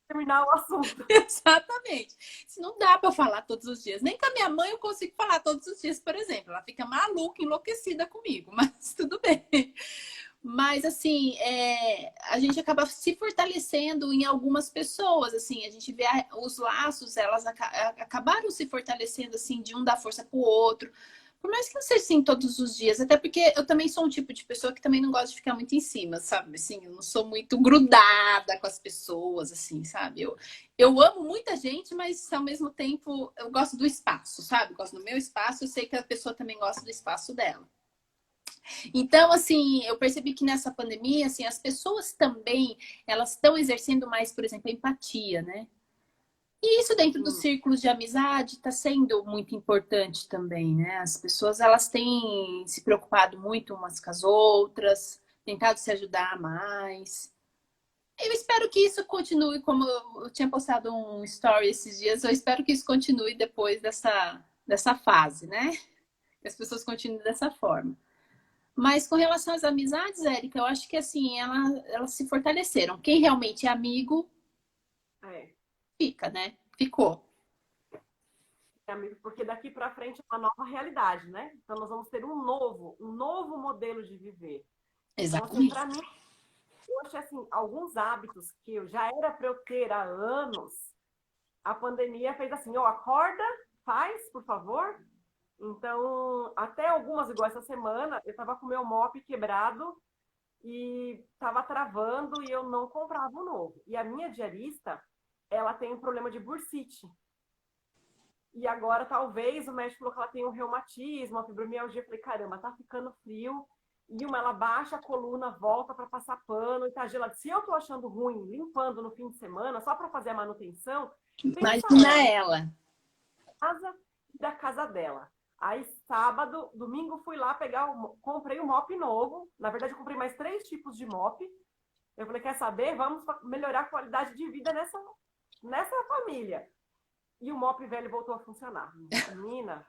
terminar o assunto. Exatamente. Se não dá para falar todos os dias. Nem com a minha mãe eu consigo falar todos os dias, por exemplo. Ela fica maluca, enlouquecida comigo, mas tudo bem. Mas, assim, a gente acaba se fortalecendo em algumas pessoas, assim, a gente vê os laços, elas acabaram se fortalecendo, assim, de um dar força pro outro. Por mais que não seja assim todos os dias, até porque eu também sou um tipo de pessoa que também não gosta de ficar muito em cima, sabe? Assim, eu não sou muito grudada com as pessoas, assim, sabe? Eu amo muita gente, mas ao mesmo tempo eu gosto do espaço, sabe? Eu gosto do meu espaço, eu sei que a pessoa também gosta do espaço dela. Então, assim, eu percebi que nessa pandemia, assim, as pessoas também, elas estão exercendo mais, por exemplo, a empatia, né? E isso dentro dos Sim. círculos de amizade está sendo muito importante também, né? As pessoas, elas têm se preocupado muito umas com as outras, tentado se ajudar mais. Eu espero que isso continue, como eu tinha postado um story esses dias, eu espero que isso continue depois dessa fase, né? Que as pessoas continuem dessa forma. Mas com relação às amizades, Érica, eu acho que assim, elas se fortaleceram. Quem realmente é amigo, É. fica, né? Ficou. Amigo, porque daqui para frente é uma nova realidade, né? Então nós vamos ter um novo modelo de viver. Então, assim, Exatamente. para mim, eu achei assim, alguns hábitos que eu já era para eu ter há anos, a pandemia fez assim, ó, acorda, faz, por favor. Então, até algumas, igual essa semana, eu tava com o meu mop quebrado e tava travando e eu não comprava um novo. E a minha diarista, ela tem um problema de bursite. E agora, talvez, o médico falou que ela tem um reumatismo, uma fibromialgia. Eu falei, caramba, tá ficando frio. E ela baixa a coluna, volta para passar pano e tá gelado. Se eu tô achando ruim limpando no fim de semana, só para fazer a manutenção, pensa Imagina ela, ela. casa e da casa dela. Aí, sábado, domingo, fui lá comprei um mop novo. Na verdade, eu comprei mais 3 tipos de mop. Eu falei, quer saber? Vamos melhorar a qualidade de vida nessa família. E o mop velho voltou a funcionar. Menina,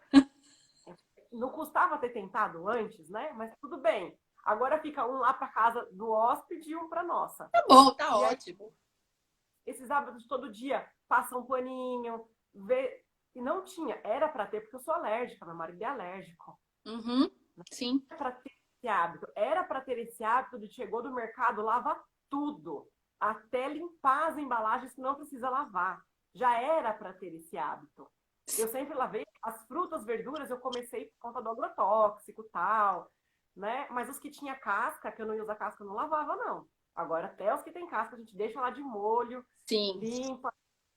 não custava ter tentado antes, né? Mas tudo bem. Agora fica um lá para casa do hóspede e um para nossa. Tá bom, tá E aí, ótimo. esses hábitos todo dia, passa um paninho, vê. E não tinha. Era para ter, porque eu sou alérgica, meu marido é alérgico. Uhum, sim. Era para ter esse hábito. Era para ter esse hábito de chegou do mercado, lava tudo. Até limpar as embalagens que não precisa lavar. Já era para ter esse hábito. Eu sempre lavei as frutas, verduras, eu comecei por conta do agrotóxico e tal, né? Mas os que tinha casca, que eu não ia usar casca, eu não lavava, não. Agora, até os que tem casca, a gente deixa lá de molho, Sim. limpa.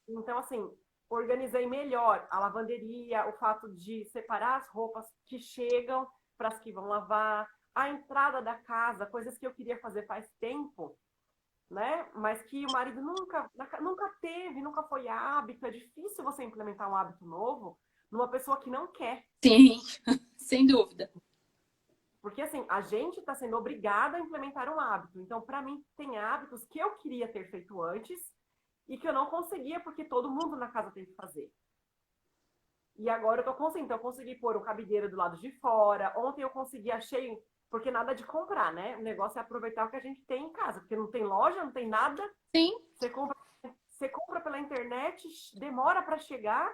Então, assim, organizei melhor a lavanderia, o fato de separar as roupas que chegam para as que vão lavar, a entrada da casa, coisas que eu queria fazer faz tempo, né? Mas que o marido nunca teve, nunca foi hábito. É difícil você implementar um hábito novo numa pessoa que não quer. Sim, sem dúvida. Porque, assim, a gente está sendo obrigada a implementar um hábito. Então, para mim, tem hábitos que eu queria ter feito antes e que eu não conseguia porque todo mundo na casa tem que fazer. E agora eu tô conseguindo. Então, eu consegui pôr o cabideiro do lado de fora. Ontem eu consegui, achei. Porque nada de comprar, né? O negócio é aproveitar o que a gente tem em casa. Porque não tem loja, não tem nada. Sim. Você compra pela internet, demora para chegar.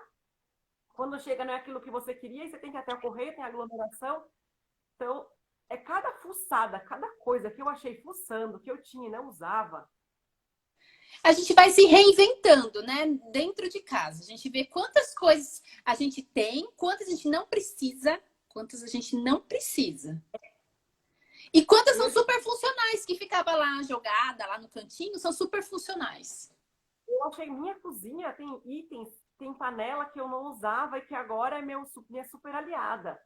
Quando chega, não é aquilo que você queria. E você tem que ir até o correio, tem aglomeração. Então, é cada fuçada, cada coisa que eu achei fuçando, que eu tinha e não usava. A gente vai se reinventando, né? Dentro de casa. A gente vê quantas coisas a gente tem, quantas a gente não precisa, quantas a gente não precisa. E quantas são super funcionais, que ficava lá jogada, lá no cantinho, são super funcionais. Eu achei minha cozinha, tem itens, tem panela que eu não usava e que agora é minha super aliada.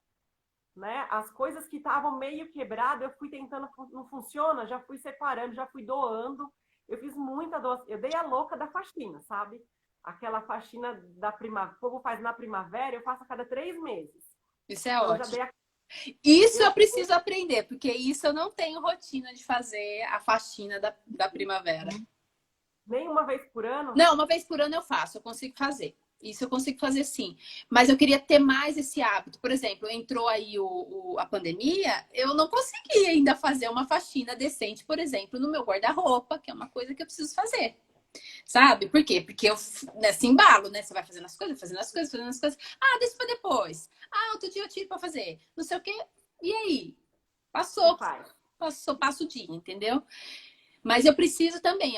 Né? As coisas que estavam meio quebradas, eu fui tentando, não funciona, já fui separando, já fui doando. Eu fiz muita doação. Eu dei a louca da faxina, sabe? Aquela faxina da primavera, o povo faz na primavera, eu faço a cada 3 meses. Isso é Então, eu já ótimo. dei a... Isso eu preciso aprender, porque isso eu não tenho rotina de fazer a faxina da primavera. Nem uma vez por ano? Não, uma vez por ano eu faço, eu consigo fazer. Isso eu consigo fazer sim. Mas eu queria ter mais esse hábito. Por exemplo, entrou aí a pandemia, eu não consegui ainda fazer uma faxina decente, por exemplo, no meu guarda-roupa, que é uma coisa que eu preciso fazer. Sabe? Por quê? Porque eu nesse embalo, né? Você vai fazendo as coisas, fazendo as coisas, fazendo as coisas. Ah, deixa pra depois. Ah, outro dia eu tive pra fazer. Não sei o quê. E aí? Passou. Passa o dia, entendeu? Mas eu preciso também,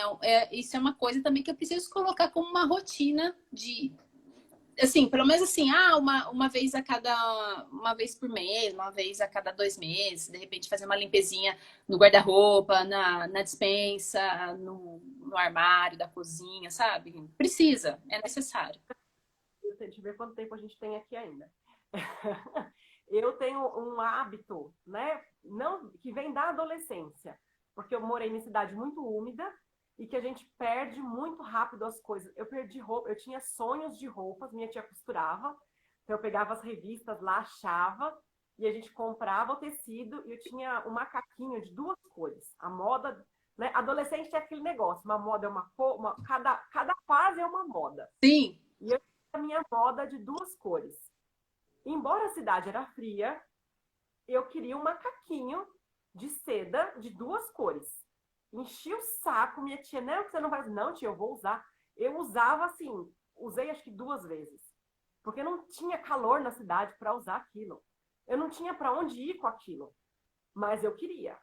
isso é uma coisa também que eu preciso colocar como uma rotina de, assim, pelo menos assim, uma vez por mês, uma vez a cada 2 meses, de repente fazer uma limpezinha no guarda-roupa, na despensa, no armário da cozinha, sabe? Precisa, é necessário. Deixa eu ver quanto tempo a gente tem aqui ainda. Eu tenho um hábito, né, não, que vem da adolescência, porque eu morei em cidade muito úmida e que a gente perde muito rápido as coisas. Eu perdi roupa, eu tinha sonhos de roupas, minha tia costurava, então eu pegava as revistas lá, achava, e a gente comprava o tecido e eu tinha um macaquinho de 2 cores. A moda, né, adolescente é aquele negócio, uma moda é uma cor, cada fase é uma moda. Sim. E eu tinha a minha moda de 2 cores. Embora a cidade era fria, eu queria um macaquinho de seda de 2 cores. Enchi o saco, minha tia, não, que você não vai. Não, tia, eu vou usar. Eu usava assim, usei acho que 2 vezes. Porque não tinha calor na cidade para usar aquilo. Eu não tinha para onde ir com aquilo. Mas eu queria.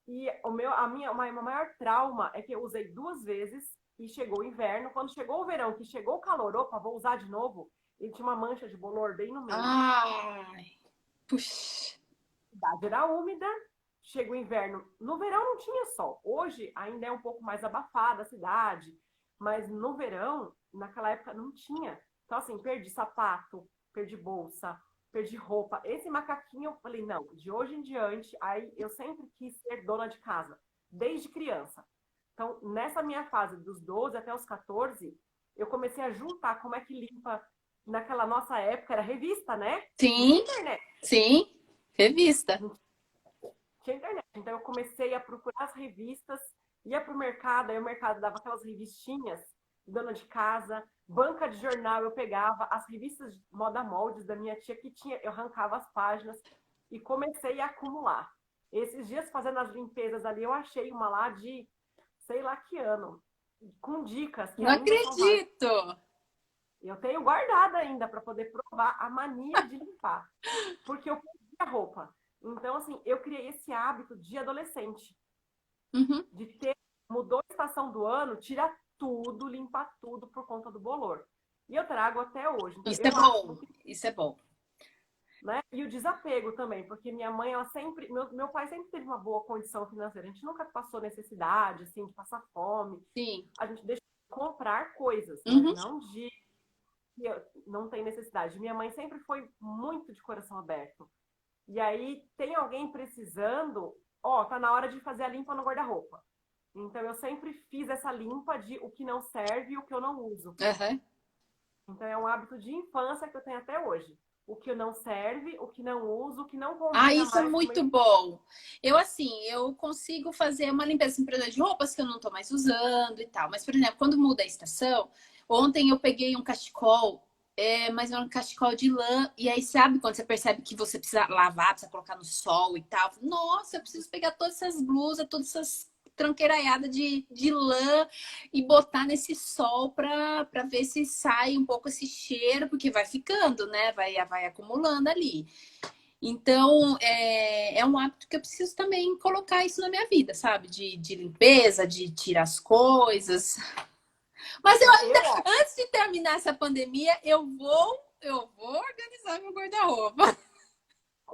E o maior trauma é que eu usei 2 vezes e chegou o inverno. Quando chegou o verão, que chegou o calor, opa, vou usar de novo, ele tinha uma mancha de bolor bem no meio. Ai, puxa. A cidade era úmida, chega o inverno. No verão não tinha sol. Hoje ainda é um pouco mais abafada a cidade, mas no verão, naquela época, não tinha. Então, assim, perdi sapato, perdi bolsa, perdi roupa. Esse macaquinho, eu falei, não, de hoje em diante, aí eu sempre quis ser dona de casa, desde criança. Então, nessa minha fase dos 12 até os 14, eu comecei a juntar como é que limpa. Naquela nossa época, era revista, né? Sim, Internet. sim, revista. Tinha internet. Então eu comecei a procurar as revistas, ia pro mercado, aí o mercado dava aquelas revistinhas, dona de casa, banca de jornal, eu pegava as revistas de moda moldes da minha tia que tinha, eu arrancava as páginas e comecei a acumular. Esses dias fazendo as limpezas ali, eu achei uma lá de sei lá que ano, com dicas que Não ainda são válidas. acredito! Eu tenho guardada ainda para poder provar a mania de limpar, porque eu perdi a roupa. Então, assim, eu criei esse hábito de adolescente, Uhum. de ter, mudou a estação do ano, tirar tudo, limpar tudo por conta do bolor. E eu trago até hoje. Então, Isso é eu acho bom, isso é bom. né? E o desapego também, porque minha mãe, ela sempre, meu pai sempre teve uma boa condição financeira. A gente nunca passou necessidade, assim, de passar fome. Sim. A gente deixa de comprar coisas, mas Uhum. não de não tem necessidade. Minha mãe sempre foi muito de coração aberto. E aí tem alguém precisando, ó, tá na hora de fazer a limpa no guarda-roupa. Então eu sempre fiz essa limpa de o que não serve e o que eu não uso. Uhum. Então é um hábito de infância que eu tenho até hoje. O que não serve, o que não uso, o que não Ah, combina isso é mais com o muito meu... bom. Eu, assim, eu consigo fazer uma limpeza, assim, por exemplo, de roupas que eu não tô mais usando e tal. Mas, por exemplo, quando muda a estação, ontem eu peguei um cachecol, mas é um cachecol de lã. E aí, sabe quando você percebe que você precisa lavar, precisa colocar no sol e tal? Nossa, eu preciso pegar todas essas blusas, todas essas tranqueiraiadas de lã e botar nesse sol pra ver se sai um pouco esse cheiro, porque vai ficando, né? Vai acumulando ali. Então, é um hábito que eu preciso também colocar isso na minha vida, sabe? De limpeza, de tirar as coisas. Mas eu ainda, Eu, ó, antes de terminar essa pandemia, eu vou organizar meu guarda-roupa.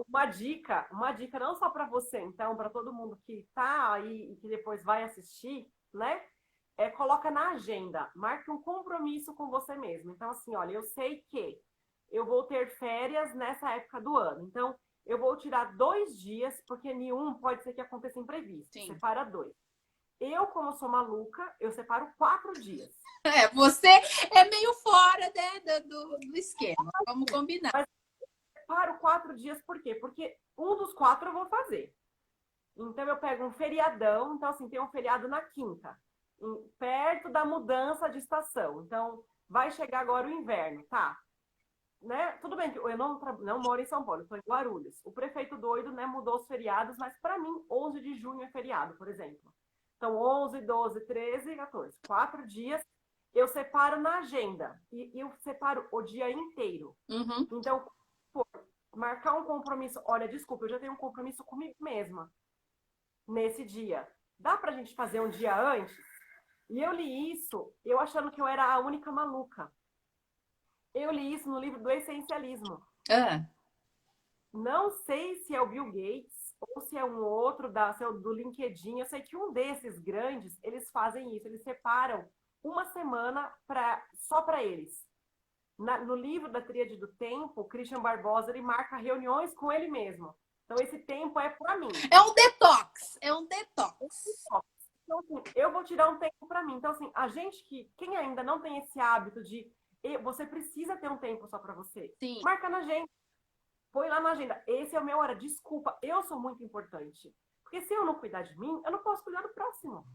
uma dica não só para você, então, para todo mundo que tá aí e que depois vai assistir, né? Coloca na agenda, marque um compromisso com você mesmo. Então, assim, olha, eu sei que eu vou ter férias nessa época do ano. Então, eu vou tirar 2 dias, porque nenhum pode ser que aconteça imprevisto. Sim. Separa 2. Eu, como sou maluca, eu separo 4 dias. Você é meio fora, né, do esquema. Vamos combinar. Mas separo 4 dias por quê? Porque um dos 4 eu vou fazer. Então, eu pego um feriadão. Então, assim, tem um feriado na quinta, perto da mudança de estação. Então, vai chegar agora o inverno, tá? Né? Tudo bem que eu não moro em São Paulo, eu estou em Guarulhos. O prefeito doido, né, mudou os feriados, mas para mim, 11 de junho é feriado, por exemplo. Então, 11, 12, 13, 14. 4 dias eu separo na agenda. E eu separo o dia inteiro. Uhum. Então, pô, marcar um compromisso. Olha, desculpa, eu já tenho um compromisso comigo mesma nesse dia. Dá pra gente fazer um dia antes? E eu li isso, eu achando que eu era a única maluca. Eu li isso no livro do Essencialismo. Ah, Não sei se é o Bill Gates ou se é um outro do LinkedIn. Eu sei que um desses grandes, eles fazem isso. Eles separam uma semana só para eles. No livro da Tríade do Tempo, o Christian Barbosa, ele marca reuniões com ele mesmo. Então, esse tempo é para mim. é um detox. É um detox. Então, assim, eu vou tirar um tempo para mim. Então, assim, quem ainda não tem esse hábito de você precisa ter um tempo só para você, Sim. marca na agenda. Põe lá na agenda. Esse é o meu hora. Desculpa, eu sou muito importante. Porque se eu não cuidar de mim, eu não posso cuidar do próximo.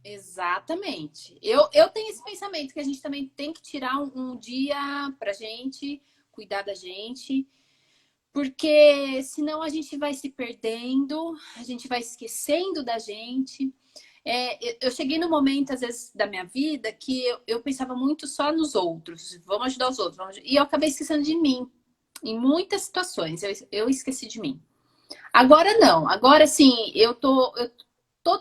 Exatamente. Eu tenho esse pensamento que a gente também tem que tirar um dia pra gente, cuidar da gente, porque senão a gente vai se perdendo, a gente vai esquecendo da gente. Eu cheguei no momento, às vezes, da minha vida que eu pensava muito só nos outros, vamos ajudar os outros, e eu acabei esquecendo de mim. Em muitas situações, eu esqueci de mim. Agora não. Agora sim, eu tô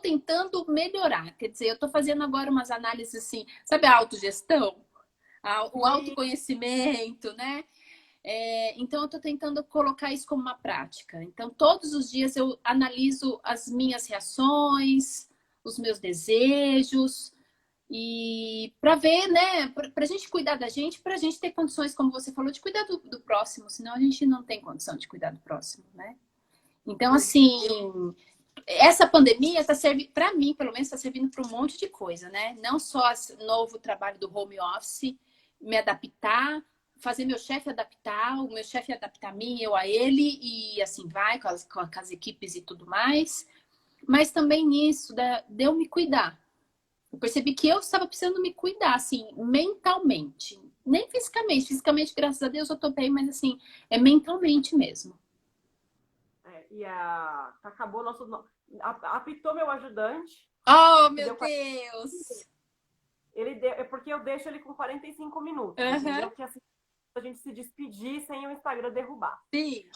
tentando melhorar. Quer dizer, eu tô fazendo agora umas análises assim, sabe a autogestão? O E autoconhecimento, né? Então eu tô tentando colocar isso como uma prática. Então, todos os dias eu analiso as minhas reações, os meus desejos, e para ver, né, para a gente cuidar da gente, para a gente ter condições, como você falou, de cuidar do próximo, senão a gente não tem condição de cuidar do próximo, né? Então, assim, essa pandemia está servindo, para mim, pelo menos, está servindo para um monte de coisa, né? Não só esse novo trabalho do home office, me adaptar, fazer meu chefe adaptar, o meu chefe adaptar a mim, eu a ele, e assim vai, com as equipes e tudo mais. Mas também nisso, de eu me cuidar. Eu percebi que eu estava precisando me cuidar, assim, mentalmente. Nem fisicamente. Fisicamente, graças a Deus, eu tô bem, mas assim, é mentalmente mesmo. acabou o nosso. Apitou meu ajudante, Oh, que meu deu. Deus! É porque eu deixo ele com 45 minutos, Aham, entendeu? Que assim, a gente se despedir sem o Instagram derrubar. sim.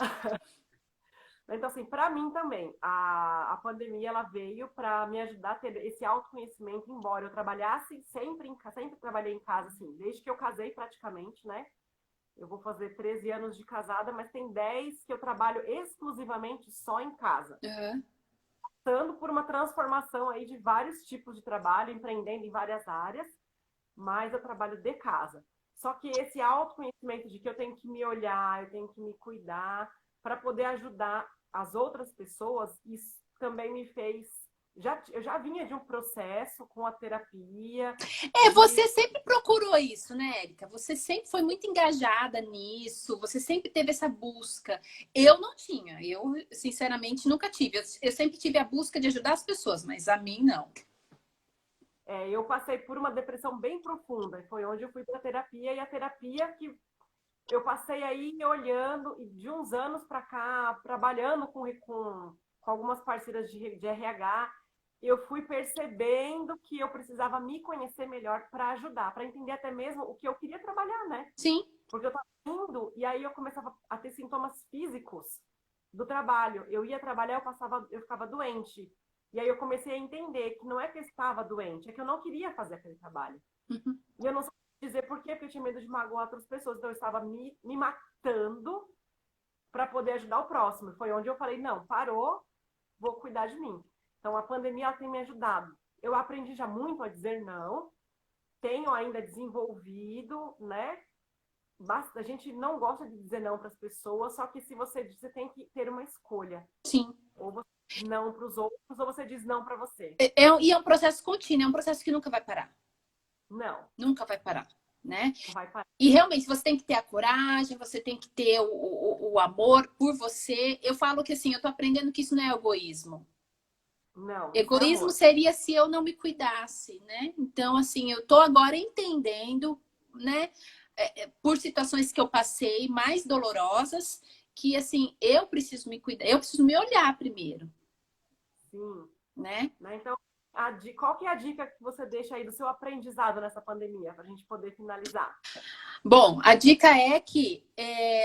Então, assim, para mim também, a pandemia ela veio para me ajudar a ter esse autoconhecimento, embora eu trabalhasse sempre trabalhei em casa, assim, desde que eu casei praticamente, né? Eu vou fazer 13 anos de casada, mas tem 10 que eu trabalho exclusivamente só em casa. Aham. Passando por uma transformação aí de vários tipos de trabalho, empreendendo em várias áreas, mas eu trabalho de casa. Só que esse autoconhecimento de que eu tenho que me olhar, eu tenho que me cuidar para poder ajudar as outras pessoas, isso também me fez eu já vinha de um processo com a terapia. Você sempre procurou isso, né, Érica? Você sempre foi muito engajada nisso, você sempre teve essa busca. Eu não tinha, eu, sinceramente, nunca tive. Eu sempre tive a busca de ajudar as pessoas, mas a mim, não. Eu passei por uma depressão bem profunda, foi onde eu fui para terapia, e a terapia que eu passei aí olhando, e de uns anos para cá, trabalhando com algumas parceiras de RH, eu fui percebendo que eu precisava me conhecer melhor para ajudar, para entender até mesmo o que eu queria trabalhar, né? Sim. Porque eu estava indo, e aí eu começava a ter sintomas físicos do trabalho. Eu ia trabalhar, eu ficava doente. E aí eu comecei a entender que não é que eu estava doente, é que eu não queria fazer aquele trabalho. Uhum. E eu não sabia dizer por quê, porque eu tinha medo de magoar outras pessoas. Então eu estava me matando para poder ajudar o próximo. Foi onde eu falei, não, parou, vou cuidar de mim. Então a pandemia ela tem me ajudado. Eu aprendi já muito a dizer não, tenho ainda desenvolvido, né? A gente não gosta de dizer não para as pessoas, só que se você diz, você tem que ter uma escolha. Sim. Ou você diz não para os outros, ou você diz não para você. E é um processo contínuo, é um processo que nunca vai parar. Não. Nunca vai parar, né? Não vai parar. E realmente você tem que ter a coragem, você tem que ter o amor por você. Eu falo que assim, eu tô aprendendo que isso não é egoísmo. Não, isso é Egoísmo amor. seria se eu não me cuidasse, né? Então, assim, eu tô agora entendendo, né? Por situações que eu passei mais dolorosas, que assim, eu preciso me cuidar, eu preciso me olhar primeiro. Sim. Né? Então, qual que é a dica que você deixa aí do seu aprendizado nessa pandemia, para a gente poder finalizar? Bom, a dica é que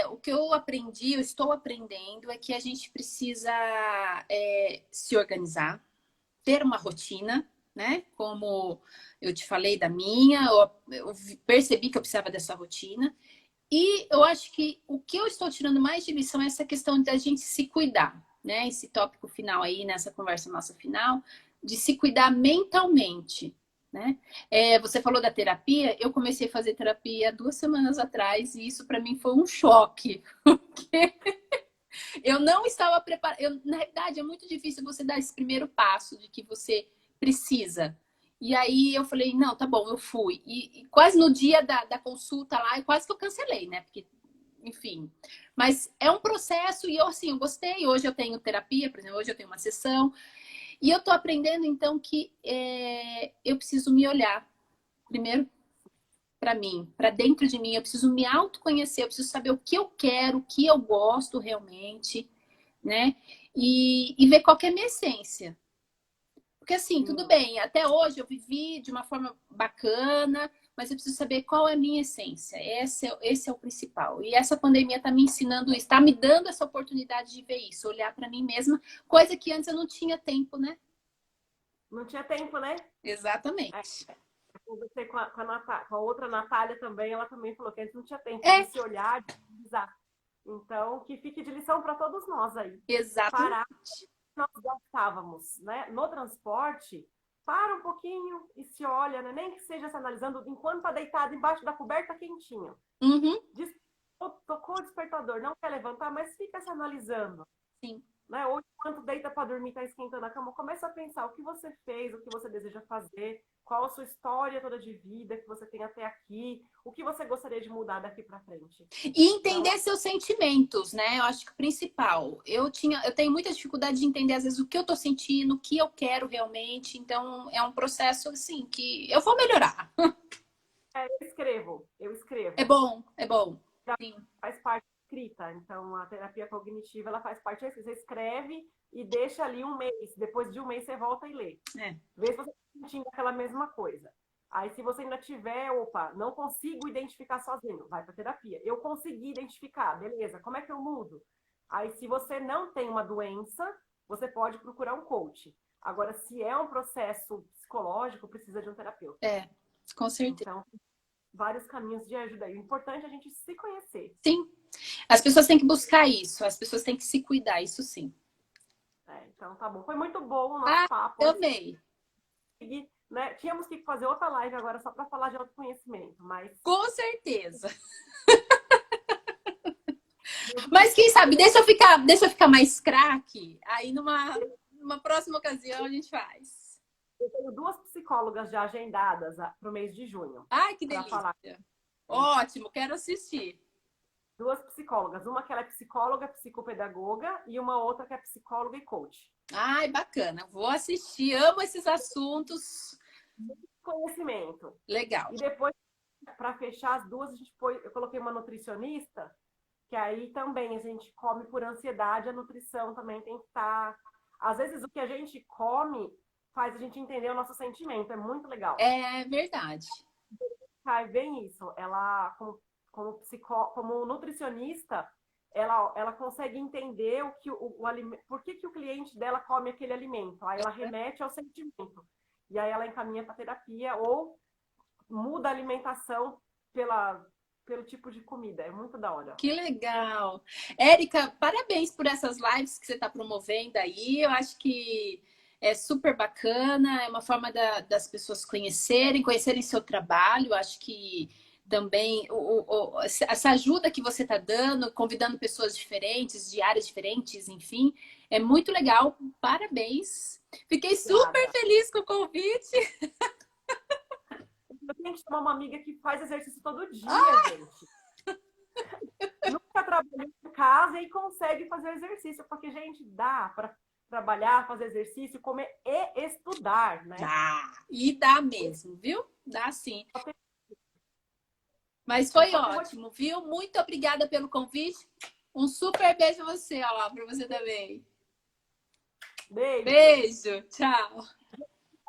o que eu aprendi, eu estou aprendendo, é que a gente precisa se organizar, ter uma rotina, né? Como eu te falei da minha, eu percebi que eu precisava dessa rotina. E eu acho que o que eu estou tirando mais de lição é essa questão da gente se cuidar, né? Esse tópico final aí, nessa conversa nossa final, de se cuidar mentalmente, né? Você falou da terapia, eu comecei a fazer terapia 2 semanas atrás e isso para mim foi um choque, porque eu não estava preparada. Na realidade, é muito difícil você dar esse primeiro passo de que você precisa. E aí eu falei, não, tá bom, eu fui. E quase no dia da consulta lá, quase que eu cancelei, né? Porque, enfim. Mas é um processo e eu, assim, eu gostei. Hoje eu tenho terapia, por exemplo, hoje eu tenho uma sessão. E eu tô aprendendo, então, que eu preciso me olhar. Primeiro, para mim, para dentro de mim. Eu preciso me autoconhecer, eu preciso saber o que eu quero, o que eu gosto realmente, né? E ver qual que é a minha essência. Porque assim, tudo bem, até hoje eu vivi de uma forma bacana, mas eu preciso saber qual é a minha essência. Esse é o principal. E essa pandemia está me ensinando isso, está me dando essa oportunidade de ver isso, olhar para mim mesma, coisa que antes eu não tinha tempo, né? Não tinha tempo, né? Exatamente. Conversei com com a outra Natália também, ela também falou que antes não tinha tempo de se olhar, de analisar. Então, que fique de lição para todos nós aí. Exatamente. Parar, nós gastávamos, né? No transporte, para um pouquinho e se olha, né? Nem que seja se analisando enquanto está deitado embaixo da coberta quentinho. Uhum. Tocou o despertador, não quer levantar, mas fica se analisando. Sim. Né? Ou enquanto deita para dormir, está esquentando a cama, começa a pensar o que você fez, o que você deseja fazer, qual a sua história toda de vida que você tem até aqui, o que você gostaria de mudar daqui para frente. E entender seus sentimentos, né? Eu acho que o principal. Eu tenho muita dificuldade de entender, às vezes, o que eu tô sentindo, o que eu quero realmente. Então, é um processo, assim, que eu vou melhorar. Eu escrevo. É bom, é bom. Sim. Faz parte da escrita. Então, a terapia cognitiva, ela faz parte disso. Você escreve e deixa ali um mês. Depois de um mês, você volta e lê. Vê se você está sentindo aquela mesma coisa. Aí, se você ainda tiver, não consigo identificar sozinho, vai para terapia. Eu consegui identificar, beleza, como é que eu mudo? Aí, se você não tem uma doença, você pode procurar um coach. Agora, se é um processo psicológico, precisa de um terapeuta. Com certeza. Então, vários caminhos de ajuda. E o importante é a gente se conhecer. Sim. As pessoas têm que buscar isso, as pessoas têm que se cuidar, isso sim. Então, tá bom. Foi muito bom o nosso papo. Eu amei. Né? Tínhamos que fazer outra live agora só para falar de autoconhecimento, mas... Com certeza. Mas quem sabe, deixa eu ficar mais craque, aí Numa próxima ocasião a gente faz. Eu tenho 2 psicólogas já agendadas para o mês de junho. Ai, que Para delícia. falar. Ótimo, quero assistir. 2 psicólogas. Uma que ela é psicóloga, psicopedagoga, e uma outra que é psicóloga e coach. Ai, bacana. Vou assistir. Amo esses assuntos. Conhecimento. Legal. E depois, para fechar as duas, eu coloquei uma nutricionista, que aí também a gente come por ansiedade, a nutrição também tem que estar. Às vezes o que a gente come faz a gente entender o nosso sentimento, é muito legal. É verdade. Cai bem isso. Ela, como nutricionista, ela consegue entender o alimento, por que o cliente dela come aquele alimento. Aí ela remete ao sentimento. E aí ela encaminha para terapia ou muda a alimentação pelo tipo de comida. É muito da hora. Que legal. Érica, parabéns por essas lives que você está promovendo aí. Eu acho que é super bacana, é uma forma das pessoas conhecerem seu trabalho. Eu acho que também essa ajuda que você está dando, convidando pessoas diferentes, de áreas diferentes, enfim, é muito legal. Parabéns. Fiquei super feliz com o convite. Eu tenho que chamar uma amiga que faz exercício todo dia, gente. Nunca trabalhou em casa e consegue fazer exercício, porque, gente, dá para trabalhar, fazer exercício, comer e estudar, né? Dá. E dá mesmo, viu? Dá sim. Mas foi ótimo, viu? Muito obrigada pelo convite. Um super beijo a você, ó lá, para você também. Beijo. Beijo. Tchau.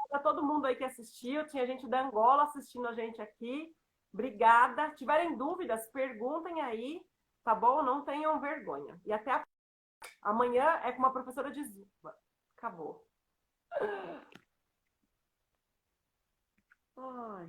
Para todo mundo aí que assistiu, tinha gente da Angola assistindo a gente aqui. Obrigada. Se tiverem dúvidas, perguntem aí, tá bom? Não tenham vergonha. E até amanhã é com uma professora de Zumba. Acabou. Ai.